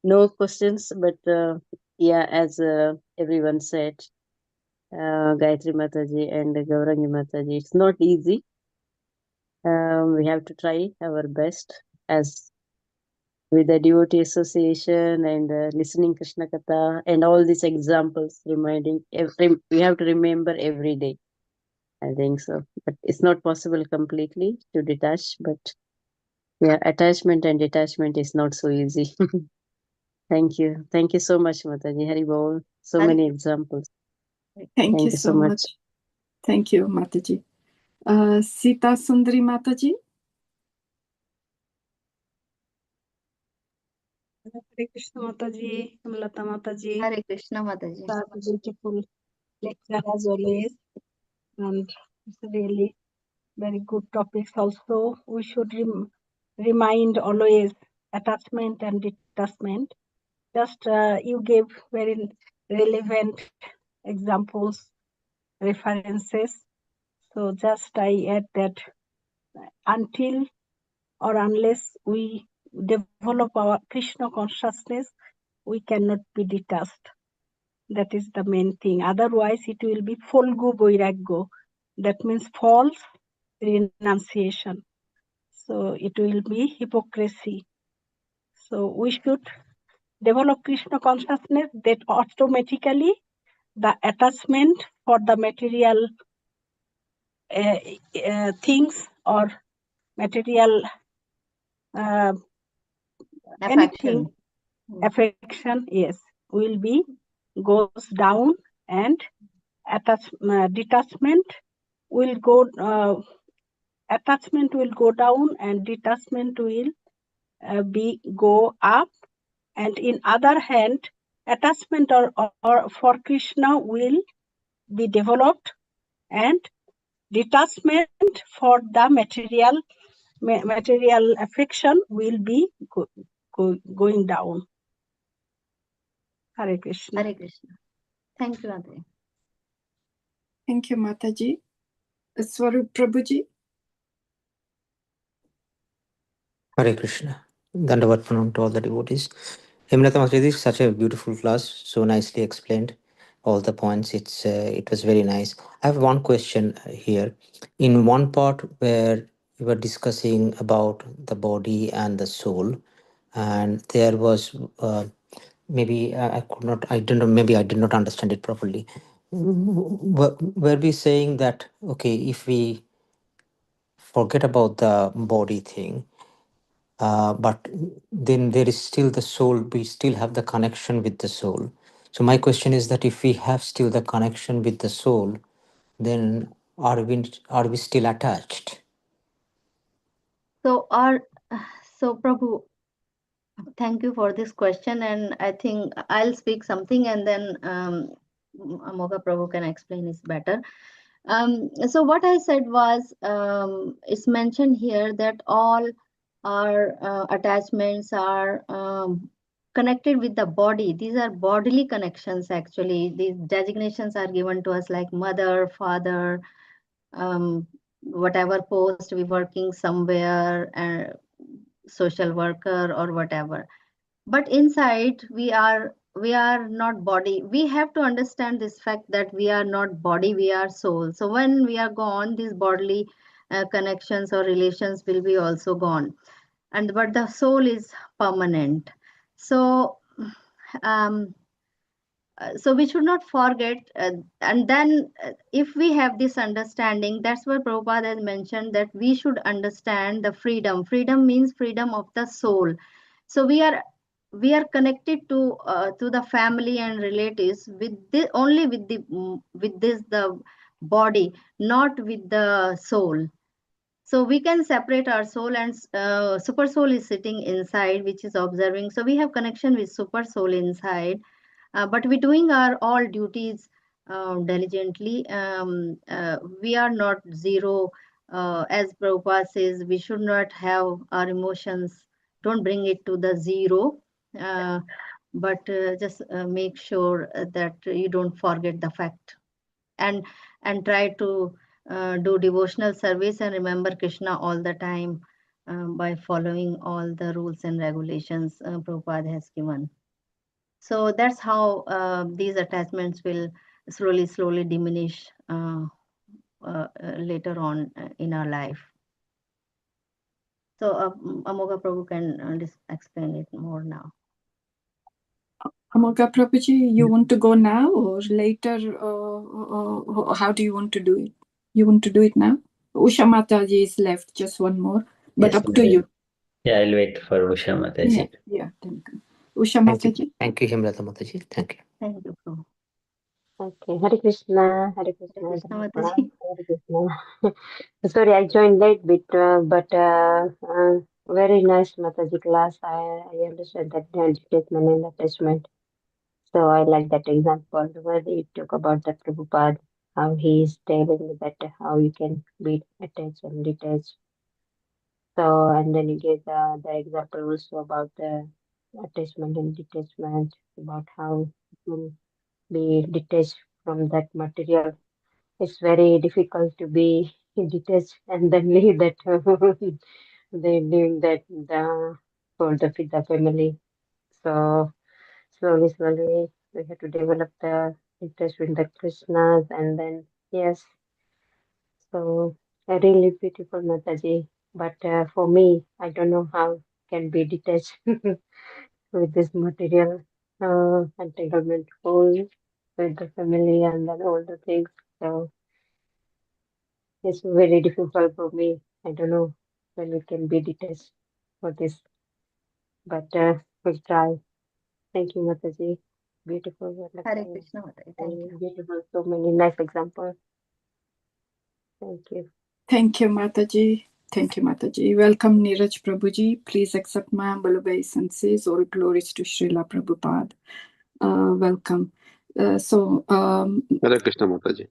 No questions, but as everyone said, Gayatri Mataji and Gaurangi Mataji, it's not easy. We have to try our best as with the devotee association and listening Krishna Katha and all these examples reminding we have to remember every day. I think so, but it's not possible completely to detach, but yeah, attachment and detachment is not so easy. Thank you so much, Mataji. Hari Bol. So many examples. Thank you so much. Thank you, Mataji. Sita Sundari Mataji. Hare Krishna Mataji, Hemlata Mataji. Hare Krishna Mataji. Such a beautiful lecture as always, and it's really very good topics also. We should remind always attachment and detachment. Just you gave very relevant examples, references. So just I add that until or unless we develop our Krishna consciousness, we cannot be detached. That is the main thing. Otherwise, it will be folgu boiraggo. That means false renunciation. So it will be hypocrisy. So we should develop Krishna consciousness, that automatically the attachment for the material things or material anything, affection, yes, will be goes down, and detachment will go attachment will go down and detachment will be go up. And in other hand, attachment or for Krishna will be developed, and detachment for the material affection will be going down. Hare Krishna. Hare Krishna. Thank you, Ade. Thank you, Mataji. Swarup Prabhuji. Hare Krishna. Dandavat Pranam to all the devotees. Hemlata Mataji, this is such a beautiful class, so nicely explained all the points. It was very nice. I have one question here. In one part where we were discussing about the body and the soul, and there was maybe I could not, I don't know, maybe I did not understand it properly. Were we saying that, okay, if we forget about the body thing, but then there is still the soul, we still have the connection with the soul. So my question is that if we have still the connection with the soul, then are we still attached? So, Prabhu, thank you for this question, and I think I'll speak something, and then Amoga Prabhu can explain this better. So what I said was, it's mentioned here that all our attachments are connected with the body. These are bodily connections, actually. These designations are given to us like mother, father, whatever post we working somewhere, social worker or whatever. But inside we are not body. We have to understand this fact that we are not body, we are soul. So when we are gone, these bodily connections or relations will be also gone, and but the soul is permanent. So um, so we should not forget, and then if we have this understanding, that's what Prabhupada has mentioned, that we should understand the freedom means freedom of the soul. So we are connected to the family and relatives with this, only with this the body, not with the soul. So we can separate our soul, and super soul is sitting inside, which is observing. So we have connection with super soul inside, but we're doing our all duties diligently. We are not zero. As Prabhupada says, we should not have our emotions, don't bring it to the zero, but just make sure that you don't forget the fact, and try to do devotional service and remember Krishna all the time by following all the rules and regulations Prabhupada has given. So that's how these attachments will slowly diminish later on in our life. So Amoga Prabhu can explain it more now. Amoga Prabhuji, you want to go now or later? How do you want to do it? You want to do it now? Usha Mataji is left, just one more, but Yes, up to you. Yeah, I'll wait for Usha Mataji. Yeah, thank you. Usha Thank you. Mataji. Thank you, Hemlata Mataji. Thank you. Thank you, Prabhu. Okay, Hare Krishna, Hare Krishna, Hare Krishna, Dhanyavad, Mataji. Hare Krishna. Sorry, I joined late bit, but very nice Mataji class. I understand that detachment and attachment. So I like that example where they talk about the Prabhupada, how he is telling that how you can be attached and detached. So, and then you gave the example also about the attachment and detachment, about how you can be detached from that material. It's very difficult to be detached and then leave that they doing that for the family. So slowly we have to develop the interest with the Krishnas, and then yes. So a really beautiful Mataji. But for me, I don't know how can be detached with this material entanglement whole with the family and then all the things. So it's very difficult for me. I don't know when we can be detached for this, but we'll try. Thank you, Mataji. Beautiful. Hare Krishna Mataji. Thank you. Beautiful. So many nice examples. Thank you. Thank you, Mataji. Thank you, Mataji. Welcome, Neeraj Prabhuji. Please accept my humble obeisances. All glories to Srila Prabhupada. Welcome. Hare Krishna Mataji.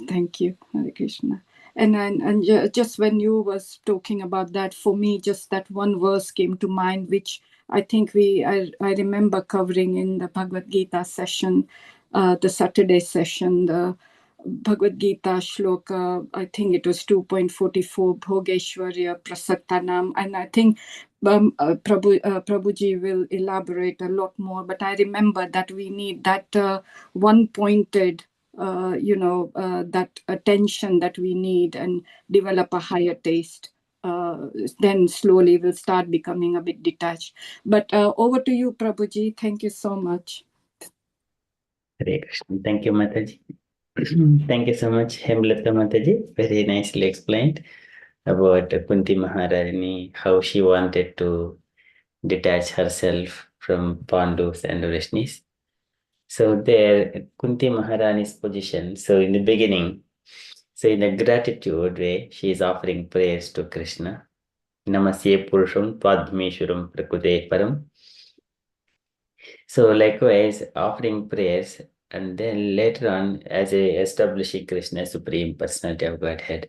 Thank you, Hare Krishna. And just when you was talking about that, for me, just that one verse came to mind, which I think I remember covering in the Bhagavad Gita session, the Saturday session, the Bhagavad Gita shloka, I think it was 2.44, Bhogeshwarya Prasattanam. And I think Prabhuji will elaborate a lot more, but I remember that we need that one-pointed that attention that we need and develop a higher taste. Then slowly we'll start becoming a bit detached. But over to you, Prabhuji. Thank you so much. Hare Krishna. Thank you, Mataji. Thank you so much, Hemlata Mataji. Very nicely explained about Kunti Maharani, how she wanted to detach herself from Pandus and Vrishnis. So there, Kunti Maharani's position. So in the beginning, so in a gratitude way, she is offering prayers to Krishna. Namasye Purusham Twadmeshuram Prakute Param. So likewise, offering prayers, and then later on, as establishing Krishna as Supreme Personality of Godhead,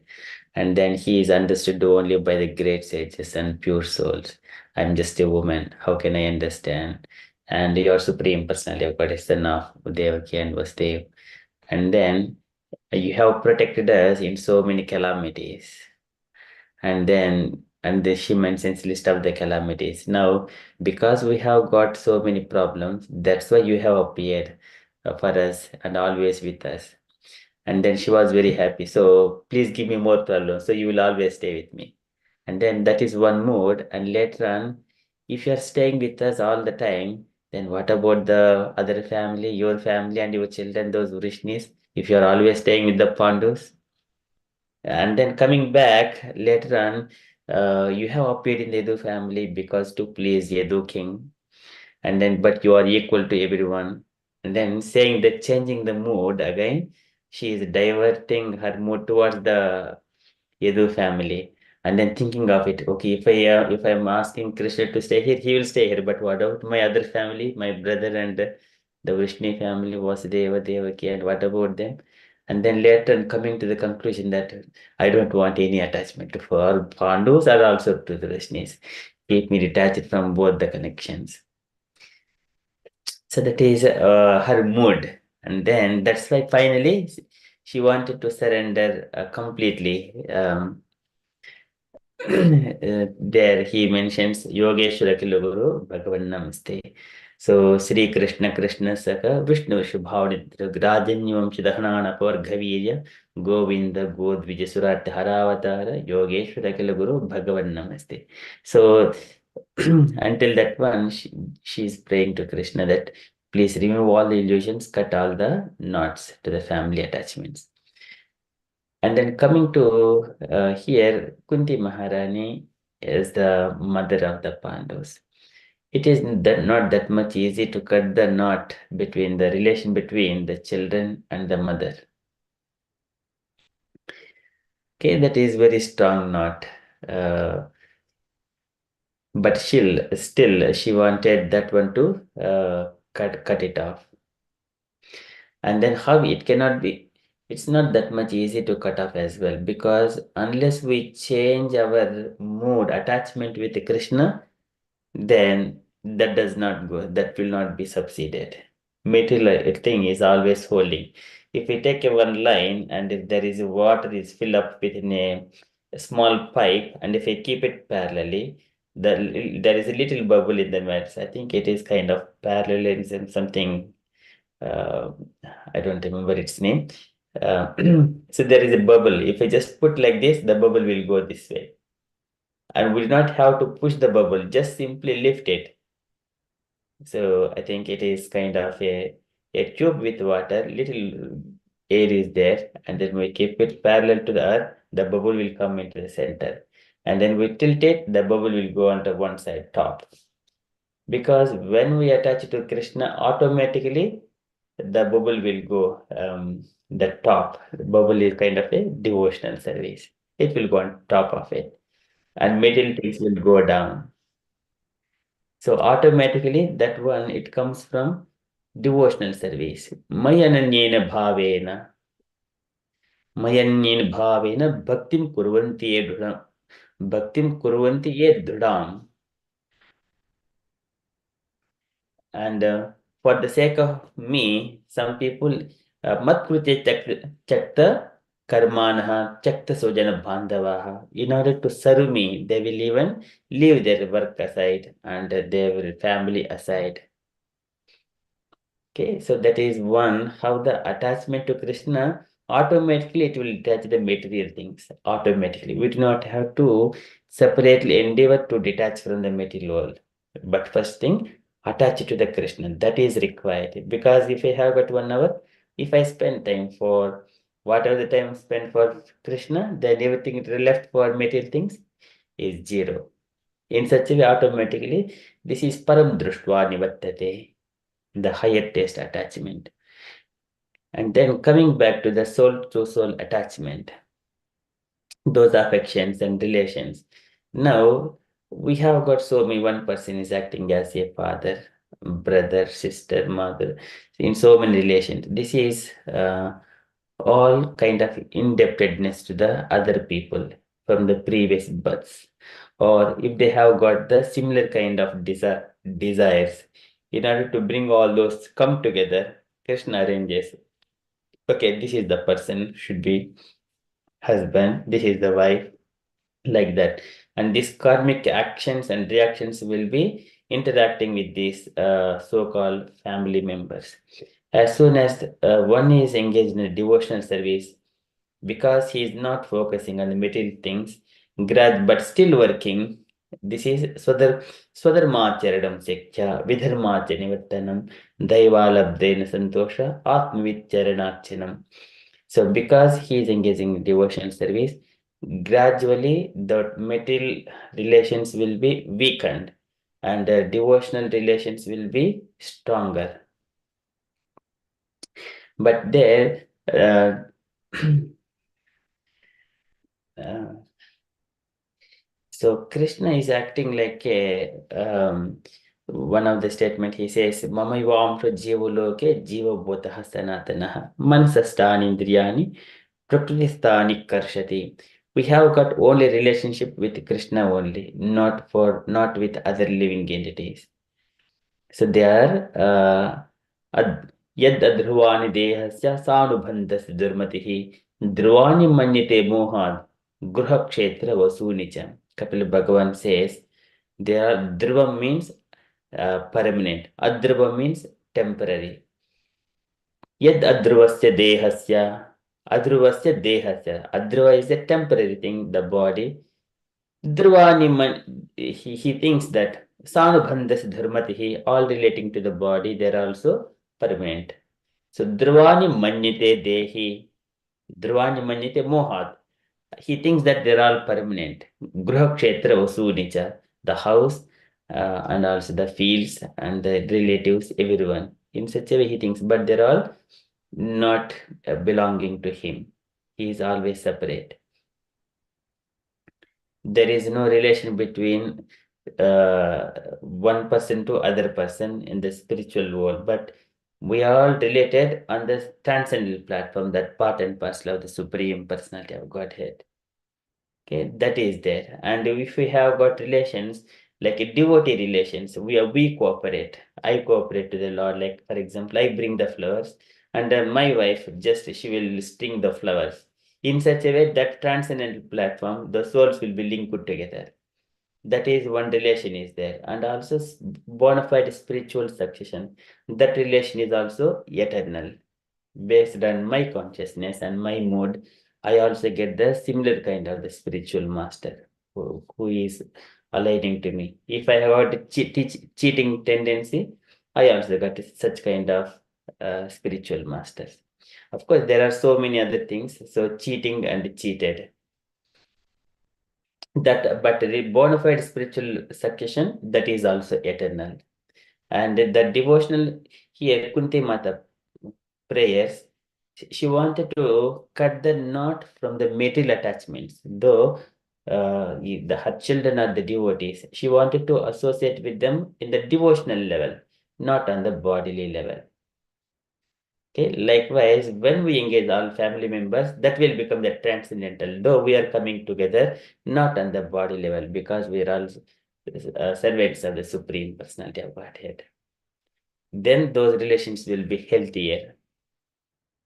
and then he is understood only by the great sages and pure souls. I'm just a woman. How can I understand? And your Supreme Personality of Godhead is the Son of Devaki and Vasudev. And then you have protected us in so many calamities. And then she mentions list of the calamities. Now, because we have got so many problems, that's why you have appeared for us and always with us. And then she was very happy. So please give me more problems. So you will always stay with me. And then that is one mood. And later on, if you are staying with us all the time, then what about the other family, your family and your children, those Vrishnis? If you are always staying with the Pandus, and then coming back later on, you have appeared in the Yadu family because to please Yadu king, and then but you are equal to everyone. And then saying that changing the mood again, she is diverting her mood towards the Yadu family, and then thinking of it. Okay, if I'm asking Krishna to stay here, he will stay here. But what about my other family, my brother and the Vrishni family, Vasudeva, Devaki, and what about them? And then later coming to the conclusion that I don't want any attachment for Pandus or also to the Vrishnis. Keep me detached from both the connections. So that is her mood. And then that's why finally she wanted to surrender completely. There he mentions Yogeshwara Kilaguru Bhagavan Namaste. So Sri Krishna Krishna Saka Vishnu Shubhavanitra Grajanyam Chidahanana Parghavirya Govinda Godvija Surat Haravatara Yogeshwara Kilaguru Bhagavan Namaste. So until that one, she is praying to Krishna that please remove all the illusions, cut all the knots to the family attachments. And then coming to here, Kunti Maharani is the mother of the Pandavas. It is not that much easy to cut the knot between the relation between the children and the mother. Okay, that is very strong knot. But still, she wanted that one to cut it off. And then how it cannot be, it's not that much easy to cut off as well, because unless we change our mood, attachment with Krishna, then that does not go, that will not be succeeded. Material thing is always holding. If we take one line and if there is water is filled up within a small pipe, and if we keep it parallelly, there is a little bubble in the mats. I think it is kind of parallelism, something I don't remember its name. So there is a bubble. If I just put like this, the bubble will go this way. And we do not have to push the bubble, just simply lift it. So I think it is kind of a tube with water, little air is there, and then we keep it parallel to the earth, the bubble will come into the center. And then we tilt it, the bubble will go on the one side top. Because when we attach it to Krishna, automatically the bubble will go the top. The bubble is kind of a devotional service. It will go on top of it. And middle things will go down. So automatically that one, it comes from devotional service. Mayananyena bhavena. Mayannyena bhavena bhaktim kurvanti ye dhudam. Bhaktim kurvanti ye dhudam. And for the sake of me, some people matkrute chakta karmanaha chakta sojana bandhavaha. In order to serve me, they will even leave their work aside and their family aside. Okay, so that is one, how the attachment to Krishna, automatically it will attach the material things, automatically. We do not have to separately endeavor to detach from the material world. But first thing, attach it to the Krishna, that is required. Because if I have got 1 hour, if I spend time for whatever the time spent for Krishna, then everything left for material things is zero. In such a way, automatically, this is param društva nivattate, the higher taste attachment. And then coming back to the soul to soul attachment, those affections and relations. Now we have got so many, one person is acting as a father, brother, sister, mother, in so many relations. This is all kind of indebtedness to the other people from the previous births, or if they have got the similar kind of desires. In order to bring all those come together, Krishna arranges, okay, this is the person, should be husband, this is the wife, like that. And these karmic actions and reactions will be interacting with these so-called family members. As soon as one is engaged in a devotional service, because he is not focusing on the material things, but still working, this is swadharmacharadam sekya vidharmacha nivattanam daivalabdena santosha atmavicharanachanam. So because he is engaging in devotional service, gradually the material relations will be weakened and the devotional relations will be stronger. But there, so Krishna is acting like a, one of the statement he says, Mamaivam jivaloke jiva bhotaha sanatanaha mansastani indriyani prakristani karshati. We have got only relationship with Krishna only, not with other living entities. So they are yad adhruvani dehasya sanubhandas durmatihi dhruvani manyate mohad gruha kshetra vasunicha. Kapil Bhagavan says, there are dhruva means permanent, adhruva means temporary. Yad adhruvasya dehasya, adhruvasya dehasya. Adhruva is a temporary thing, the body. Dhruvani, he thinks that sanubhandas dharmatihi, all relating to the body, they are also permanent. So dhruvani manyate dehi, dhruvani manyate mohat. He thinks that they're all permanent. Gruha kshetra vasunicha, the house and also the fields and the relatives, everyone. In such a way he thinks, but they're all not belonging to him. He is always separate. There is no relation between one person to other person in the spiritual world, but we are all related on the transcendental platform, that part and parcel of the Supreme Personality of Godhead. Okay, that is there. And if we have got relations, like a devotee relations, we cooperate. I cooperate to the Lord. Like, for example, I bring the flowers, and my wife, just she will string the flowers. In such a way, that transcendental platform, the souls will be linked together. That is one relation is there. And also bona fide spiritual succession. That relation is also eternal. Based on my consciousness and my mood, I also get the similar kind of the spiritual master who is aligning to me. If I have a cheating tendency, I also got such kind of spiritual masters. Of course, there are so many other things. So cheating and cheated. But the bona fide spiritual succession, that is also eternal. And the devotional here, Kunti Mata prayers, she wanted to cut the knot from the material attachments. Though her children are the devotees, she wanted to associate with them in the devotional level, not on the bodily level. Okay, likewise, when we engage all family members, that will become the transcendental, though we are coming together not on the body level, because we are all servants of the Supreme Personality of Godhead. Then those relations will be healthier.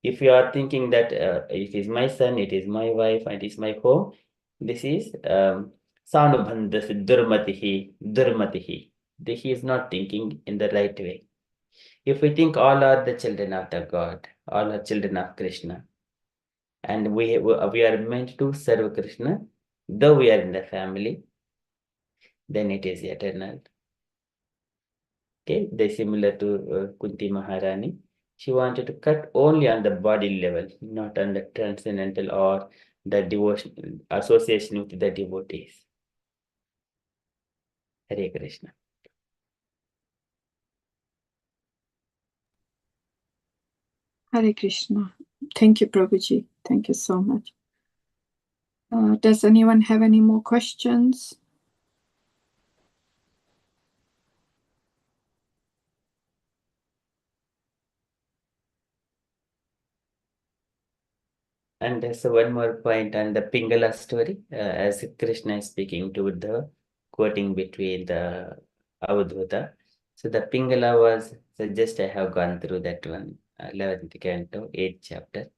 If you are thinking that it is my son, it is my wife, and it is my home, this is Sanubandhas Durmatihi. He is not thinking in the right way. If we think all are the children of the God, all are children of Krishna, and we are meant to serve Krishna, though we are in the family, then it is eternal. Okay, they similar to Kunti Maharani. She wanted to cut only on the body level, not on the transcendental or the devotion association with the devotees. Hare Krishna. Hare Krishna. Thank you, Prabhuji. Thank you so much. Does anyone have any more questions? And there's one more point on the Pingala story, as Krishna is speaking to the quoting between the Avadhuta. So the Pingala was, so just I have gone through that one, 11th canto, 8th chapter.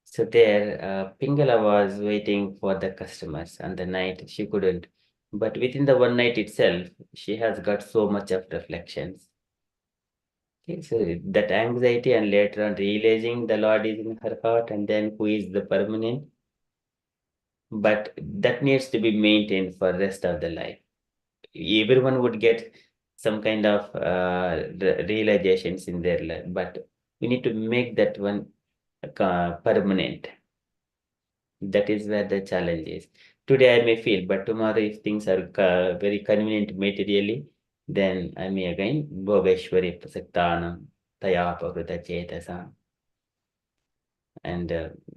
So there, Pingala was waiting for the customers on the night. She couldn't. But within the one night itself, she has got so much of reflections. Okay, so that anxiety and later on realizing the Lord is in her heart and then who is the permanent. But that needs to be maintained for rest of the life. Everyone would get some kind of realizations in their life, but we need to make that one permanent. That is where the challenge is. Today I may feel, but tomorrow if things are very convenient materially, then I may again Bhogeshwari Prasaktanam Tayapavrita Chetasam. And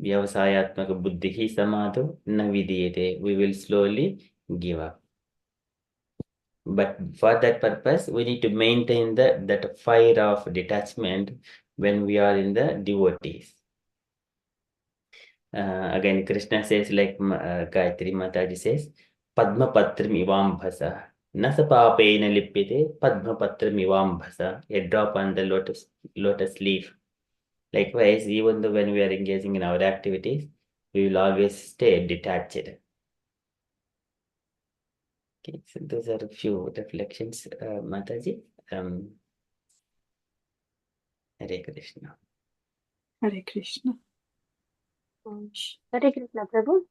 Vyavasayatmaka Buddhi Samadho Navidiyate, we will slowly give up. But for that purpose, we need to maintain that fire of detachment when we are in the devotees. Again, Krishna says, like Gayatri Mataji says, Padma Patram Ivam Bhasa. Nasapapena lipite Padma Patram Ivam Bhasa. A drop on the lotus leaf. Likewise, even though when we are engaging in our activities, we will always stay detached. Okay, so those are a few reflections, Mataji. Hare Krishna. Hare Krishna. Hare Krishna, Prabhu.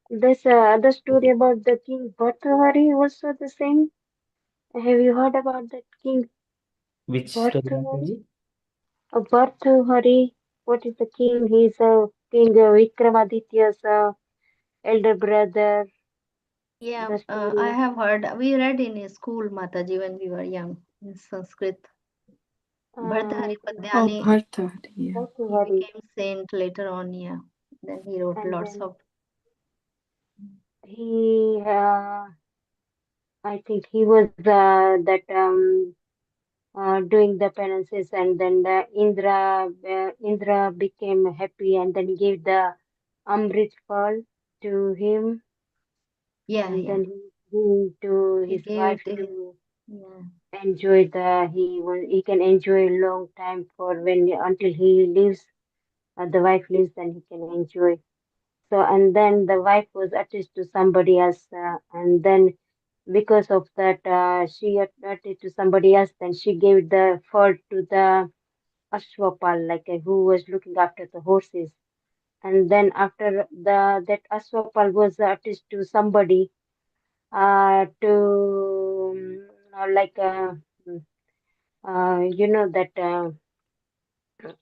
This other story about the king Bhartahari also the same. Have you heard about that king Which story, Bhartahari? Mataji? Bhartahari, what is the king? He's a king Vikramaditya's elder brother. Yeah, The I story. have heard. We read in a school, Mataji, when we were young in Sanskrit. Bhartahari Oh, Padyani, Bharta. Yeah. he Bhartahari. became saint later on. Yeah, then he wrote And lots then of. he, I think he was doing the penances, and then Indra became happy, and then he gave the Amrit Fal to him, Yeah, and yeah. then he gave to He his gave wife it to his. to Yeah. enjoy he can enjoy a long time for when until he leaves, the wife leaves, then he can enjoy. So and then the wife was attached to somebody else, and then because of that, she attached to somebody else. Then she gave the fault to the Ashwapal, like who was looking after the horses. And then after that Ashwapal was attached to somebody, to like you know that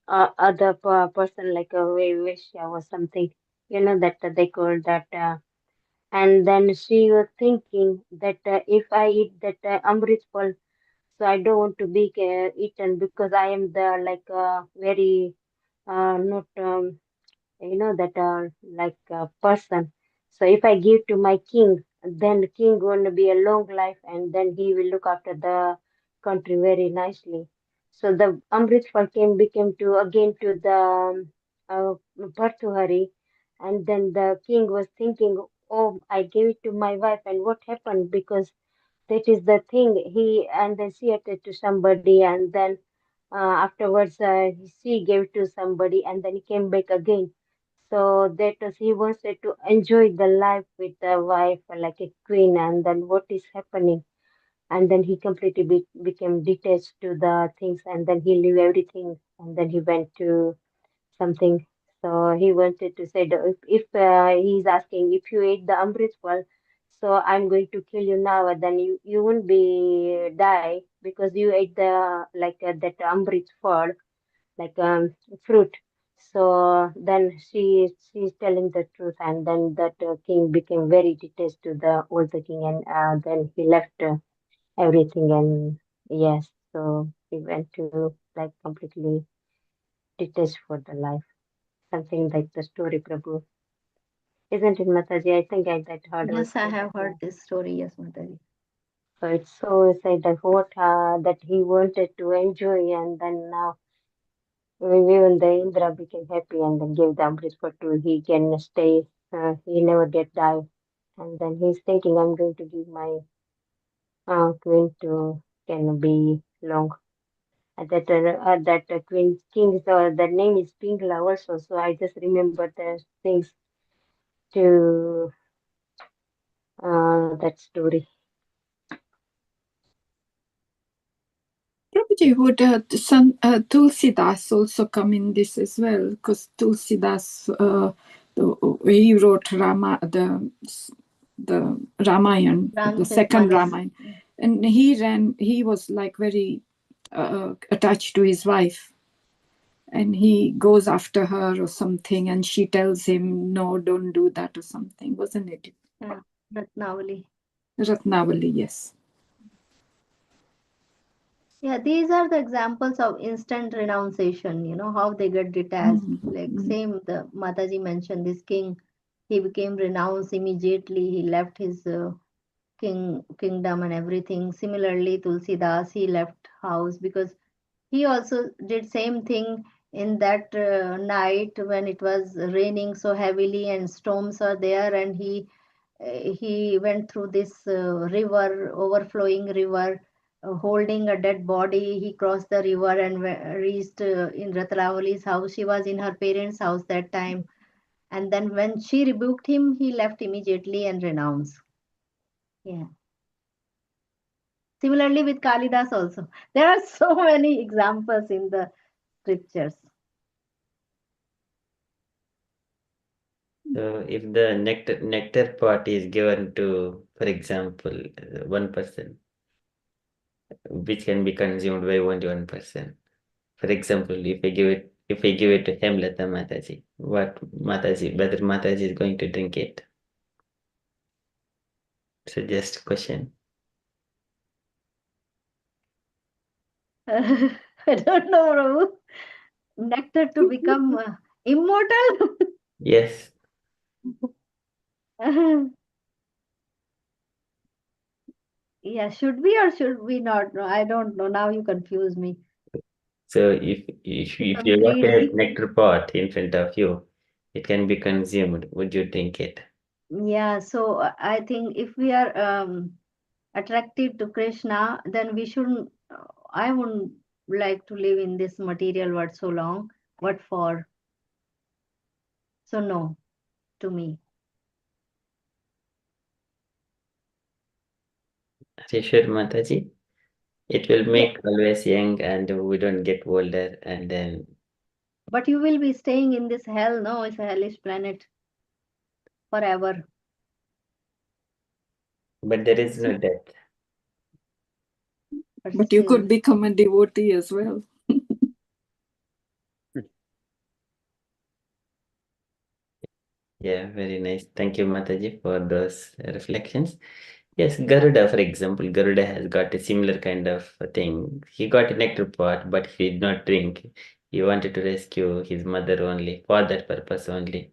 other person like a Vaishya or something, you know that they call that. And then she was thinking that if I eat that Amrit Pal, so I don't want to be eaten because I am the like very not you know that like a person. So if I give to my king, then the king going to be a long life, and then he will look after the country very nicely. So the Amrit Fal came became to again to the Bhartuhari, and then the king was thinking, oh, I gave it to my wife, and what happened? Because that is the thing. He and then she had it to somebody, and then afterwards she gave to somebody, and then he came back again. So that is, he wanted to enjoy the life with the wife like a queen, and then what is happening? And then he completely became detached to the things, and then he leave everything, and then he went to something. So he wanted to say that if he's asking if you ate the Amrit Fal, so I'm going to kill you now, and then you won't be die because you ate the like that Amrit Fal like fruit. So then she's telling the truth, and then that king became very detached to the old king, and then he left everything, and yes, so he went to like completely detached for the life, something like the story, Prabhu. Isn't it, Mataji? I think I that heard Yes, I also. have heard this story. Yes, Mataji. So it's so sad that what that he wanted to enjoy, and then now even the Indra became happy and then gave the Amrit for two. He can stay, he never get die. And then he's thinking, I'm going to give my queen to can be long. And that queen king, so the name is Pingla also. So I just remember the things to that story. Prabhuji, would Tulsidas also come in this as well? Because Tulsidas, he wrote the Ramayana, the second Ramcharitmanas. Ramayana, and he was like very attached to his wife, and he goes after her or something, and she tells him, no, don't do that or something, wasn't it? Yeah, Ratnavali. Ratnavali, yes. Yeah, these are the examples of instant renunciation, you know, how they get detached. Like same, the Mataji mentioned, this king, he became renounced immediately. He left his kingdom and everything. Similarly, Tulsidas, he left house because he also did same thing in that night when it was raining so heavily and storms are there, and he went through this river, overflowing river, holding a dead body. He crossed the river and reached in Ratnavali's house. She was in her parents' house that time. And then when she rebuked him, he left immediately and renounced. Yeah. Similarly with Kalidas also. There are so many examples in the scriptures. So if the nectar part is given to, for example, one person, which can be consumed by only one person. For example, if I give it to Hemlata Mataji, whether Mataji is going to drink it? So just a question. I don't know, Prabhu. Nectar to become immortal? Yes. Yeah, should we or should we not? No, I don't know. Now you confuse me. So if Become you got a greedy. nectar pot in front of you, it can be consumed. Would you drink it? Yeah, so I think if we are attracted to Krishna, then we shouldn't. I wouldn't like to live in this material world so long. What for? So no, to me. Are you sure, Mataji? It will Yeah, make always young and we don't get older and then. but you will be staying in this hell. No, it's a hellish planet forever. But there is no death. But you could become a devotee as well. Yeah, very nice. Thank you, Mataji, for those reflections. Yes, Garuda, for example, Garuda has got a similar kind of thing. He got a nectar pot, but he did not drink. He wanted to rescue his mother only, for that purpose only.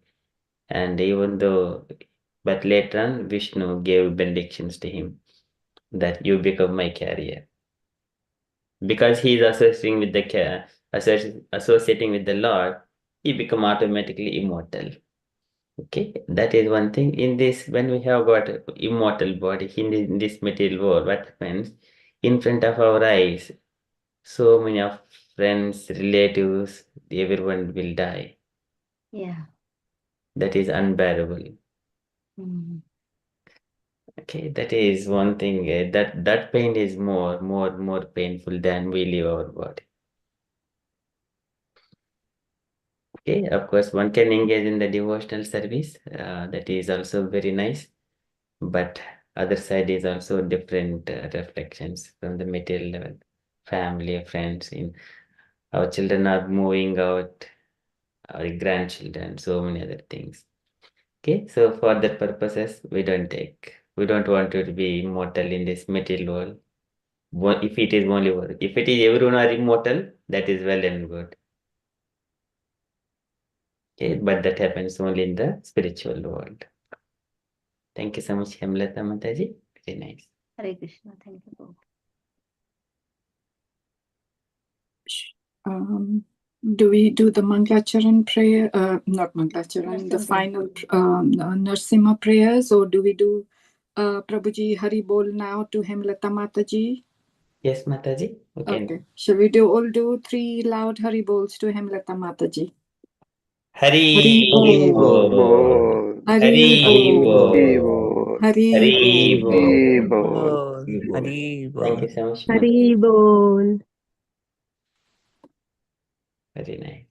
And even though, but later on, Vishnu gave benedictions to him that you become my carrier. Because he is associating with the associating with the Lord, he become automatically immortal. Okay, that is one thing. In this, when we have got immortal body in this material world, what happens in front of our eyes? So many of friends, relatives, everyone will die. Yeah. That is unbearable. Mm-hmm. Okay, that is one thing. That pain is more painful than we leave our body. Okay, of course, one can engage in the devotional service. That is also very nice. But other side is also different reflections from the material level. Family, friends, in our children are moving out, our grandchildren, so many other things. Okay, so for that purposes, we don't want to be immortal in this material world. If it is only work, if it is everyone are immortal, that is well and good. Okay, but that happens only in the spiritual world. Thank you so much, Hemlata Mataji. Very nice. Hare Krishna. Thank you. Do we do the Manglacharan prayer? Not Manglacharan, the final Narsimha prayers, or do we do Prabhuji Hari Bol now to Hemlata Mataji? Yes, Mataji. Okay. Shall we all do 3 loud Hari Bols to Hemlata Mataji? Hari Bol. Hari Bol. Hari Bol. Thank you so much, Hari Bol. Very nice.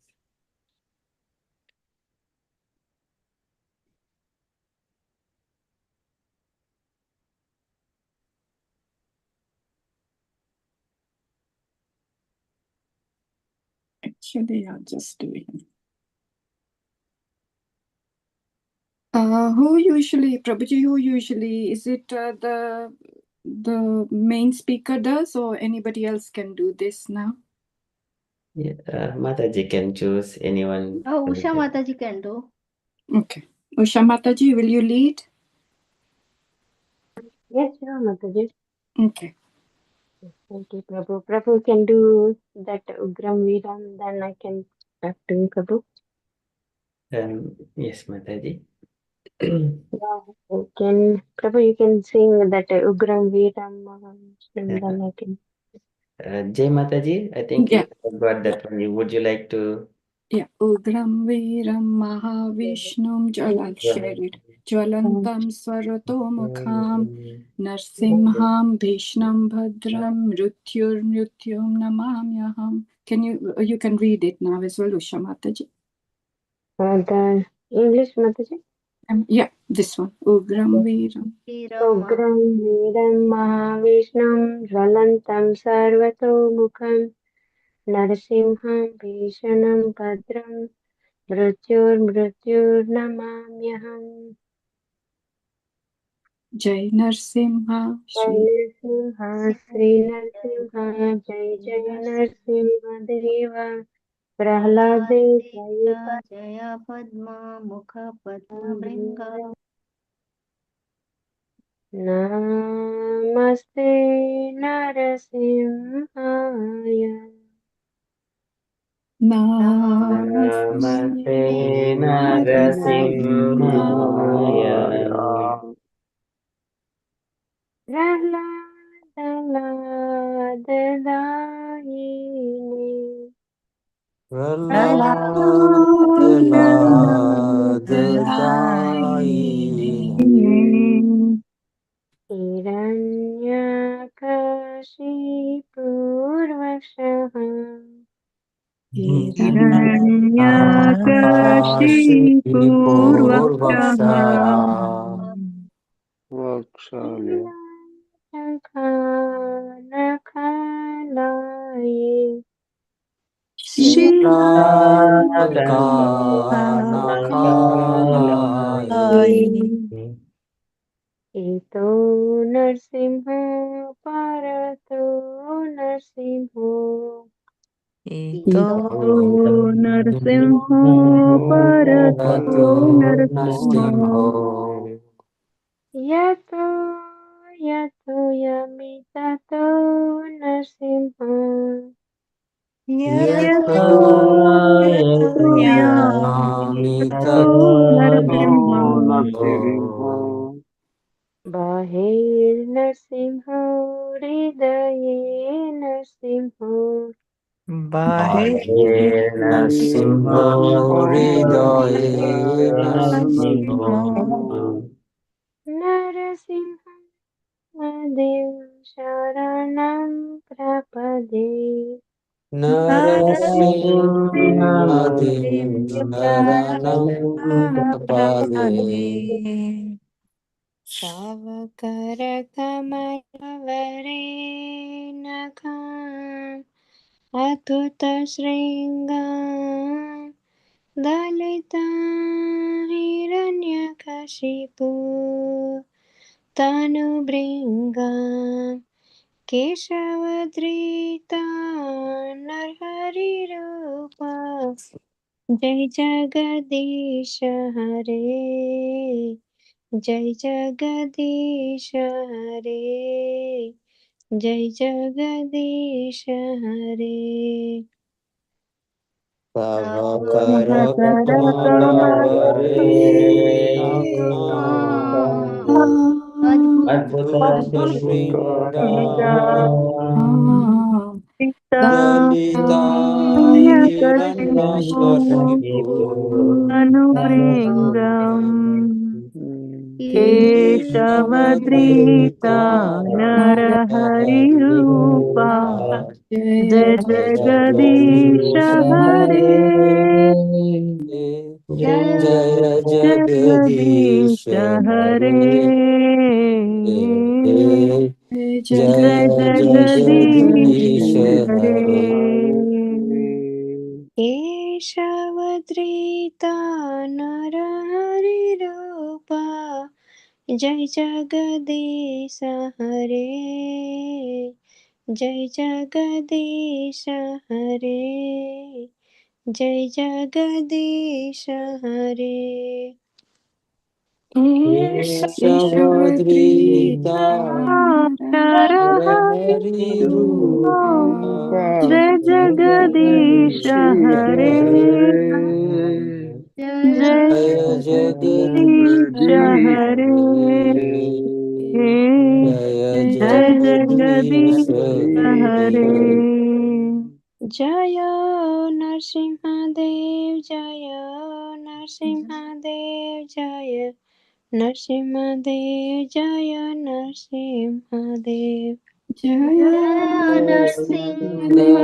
Actually, I'll just do it. Prabhuji, who usually, is it the main speaker does, or anybody else can do this now? Yeah, Mataji can choose anyone. Oh, Usha Mataji can do. Okay. Usha Mataji, will you lead? Yes, sure, Mataji. Okay. Thank you, Prabhu. Prabhu can do that Ugram Veeram, then I can start doing Prabhu. Yes, Mataji. Prabhu, you can sing that Ugram Veeram, and then I can. Jai Mataji, I think Yeah. you got that one. Would you like to? Yeah. Ugram Veeram Mahavishnum I'll share it. Jwalantam Swarato Mukham Narsimham Bhishnam Bhadram Mrutyum Namamyaham. You can read it now as well, Usha Mataji. The English, Mataji? Yeah, this one. Ugram Veeram. Ugram Veeram Mahavishnam Jwalantam Sarvato Mukham Narsimham Bhishanam Bhadram Mrutyur Namamyaham. Jai Narsimha. Jai Narsimha, Sri Narsimha, Jai Narsimha Deva, Prahlade Jaya Padma Mukha Padma Bringa. Namaste Narasimhaya. Namaste Narasimhaya. ईतो नरसिंहो परतो नरसिंहो ईतो नरसिंहो परतो नरसिंहो यतो यतो यमिततो नरसिंहो यतो यामितो नरसिंहो बाहिर्नरसिंहो हृदये नरसिंहो नरसिंहो हृदये नरसिंहो नरसिंहदेव शरणं प्रपदे नरसिंहदेव शरणं प्रपदे शावकरकमलवरे नखा अतुतशृङ्गा दलिता हिरण्यकशिपु तनुभृङ्गा केशवधृता नरहरिरूपा जय जगदीश हरे जय जगदीश हरे जय जगदीश हरे तव कर कर कमल वरे अद्भुत श्रृंगार दलिता हिरण्यकशिपु अनुवृङ्गम् केशवधृता नरहरिरूपा जय जय जगदीश जगदीश हरे जय जगदीश जगदीश हरे जय जय जगदीश जगदीश हरे केशवधृता नरहरिरूपा जय जगदीश हरे जय जगदीश हरे जय जगदीश हरे केशवधृता नरहरि रूपा जय जगदीश हरे जय जय जगदीश हरे जय जय जगदीश जगदीश हरे जय नरसिंहदेव जय नरसिंहदेव जय नरसिंहदेव जय नरसिंहदेव जय नरसिंहदेव जय नरसिंहदेव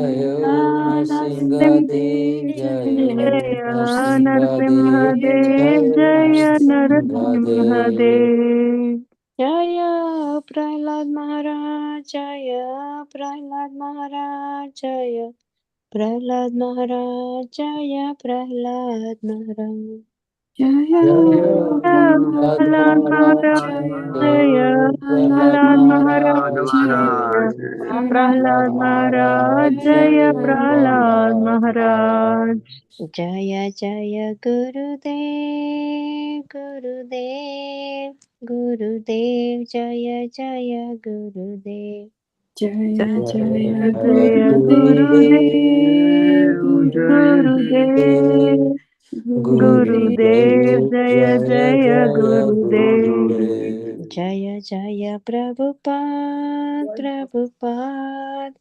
जय नरसिंहदेव नरसिंहदेव जय जय नरसिंहदेव नरसिंहदेव जय प्रहलाद महाराज जय प्रहलाद महाराज जय प्रहलाद महाराज जय प्रहलाद महाराज जय प्रहलाद प्रहलाद महाराज महाराज जय जय प्रहलाद प्रहलाद महाराज महाराज जय प्रहलाद महाराज जय प्रहलाद महाराज जय जय गुरुदेव गुरुदेव गुरुदेव जय जय गुरुदेव जय जय जय गुरुदेव गुरुदेव गुरुदेव जय जय गुरुदेव जय जय प्रभुपाद प्रभुपाद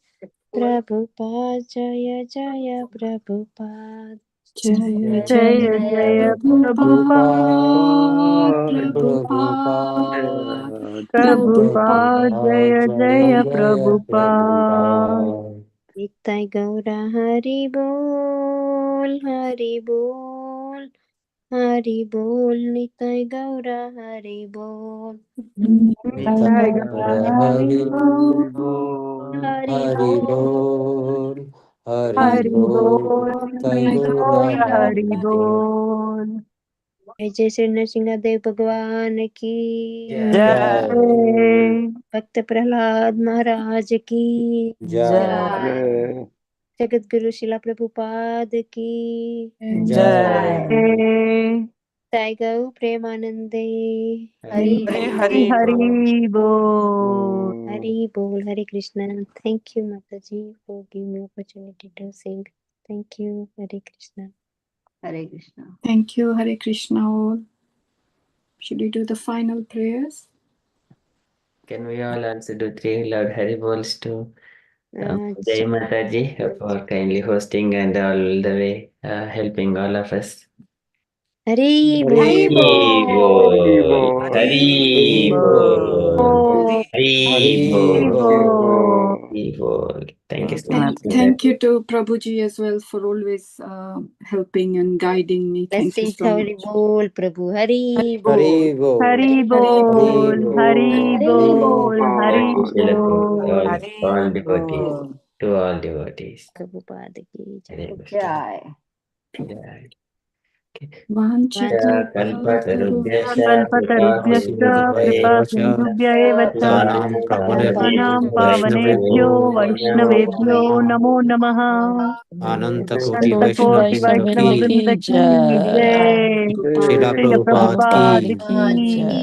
प्रभुपाद जय जय प्रभुपाद जय जय जय जय प्रभुपाद प्रभुपाद प्रभुपाद प्रभुपाद जय जय प्रभुपाद नित्य गौरा हरि बोल हरि बोल हरि बोल नित्य गौरा हरि बोल जय हरि हरि बोल बोल हरि बोल Hari Hari Bol, Hari Bol, Tadurama. Hari Bol. जय श्री नरसिंहदेव भगवान की Jai. भक्त प्रहलाद महाराज की Jai. जगत गुरु शिला प्रभुपाद की Jai. साई गौ प्रेमानंदे Hari Hari Bol. हरि बोल हरे Krishna thank you Mata ji for giving me opportunity to sing thank you Hare Krishna Hare Krishna. Thank you, Hare Krishna all. Should we do the final prayers? Can we all also do 3 loud Hari Bols to Jai Mataji for kindly hosting and all the way helping all of us? Hari Hari बोल Bol, Hari Bol, Hari Bol, Hari Bol. Thank you so much. Thank you to Prabhuji as well for always helping and guiding me. Thank you so Hari much. बोल प्रभु Hari Hari Bol. Hari Bol, Hari Bol, Hari Thank you, Srila Bol. Prabhupada, all devotees, to all devotees. Prabhupada की Hare जय Krishna. Jai. Jai. Vanchakalpatarubhyascha कल्पतरुभ्यश्च कृपा सिन्धुभ्य एव च Patitanam पतितानां Pavanebhyo पावनेभ्यो Vaishnavebhyo वैष्णवेभ्यो नमो नमः Ananta Koti Vaishnav अनंतकोटि Vrinda वैष्णव Ki वृंद की जय Srila Srila Prabhupada Prabhupada Ki की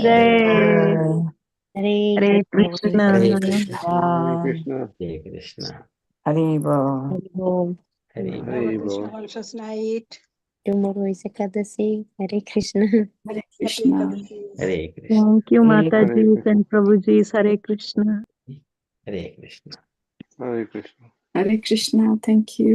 जय Hare Hare Krishna Hare Krishna. Hare Krishna. Hare Krishna. Hari बोल हरि बोल Hare Hare Bol. Bol. Conscious night. Tomorrow is Ekadashi Hare Krishna Hare Happy Krishna. Ekadasi. Hare Krishna. Thank you mata Hare ji Krishna. And Prabhu ji Hare Krishna Hare Krishna. Hare Krishna. Hare Krishna. Thank you.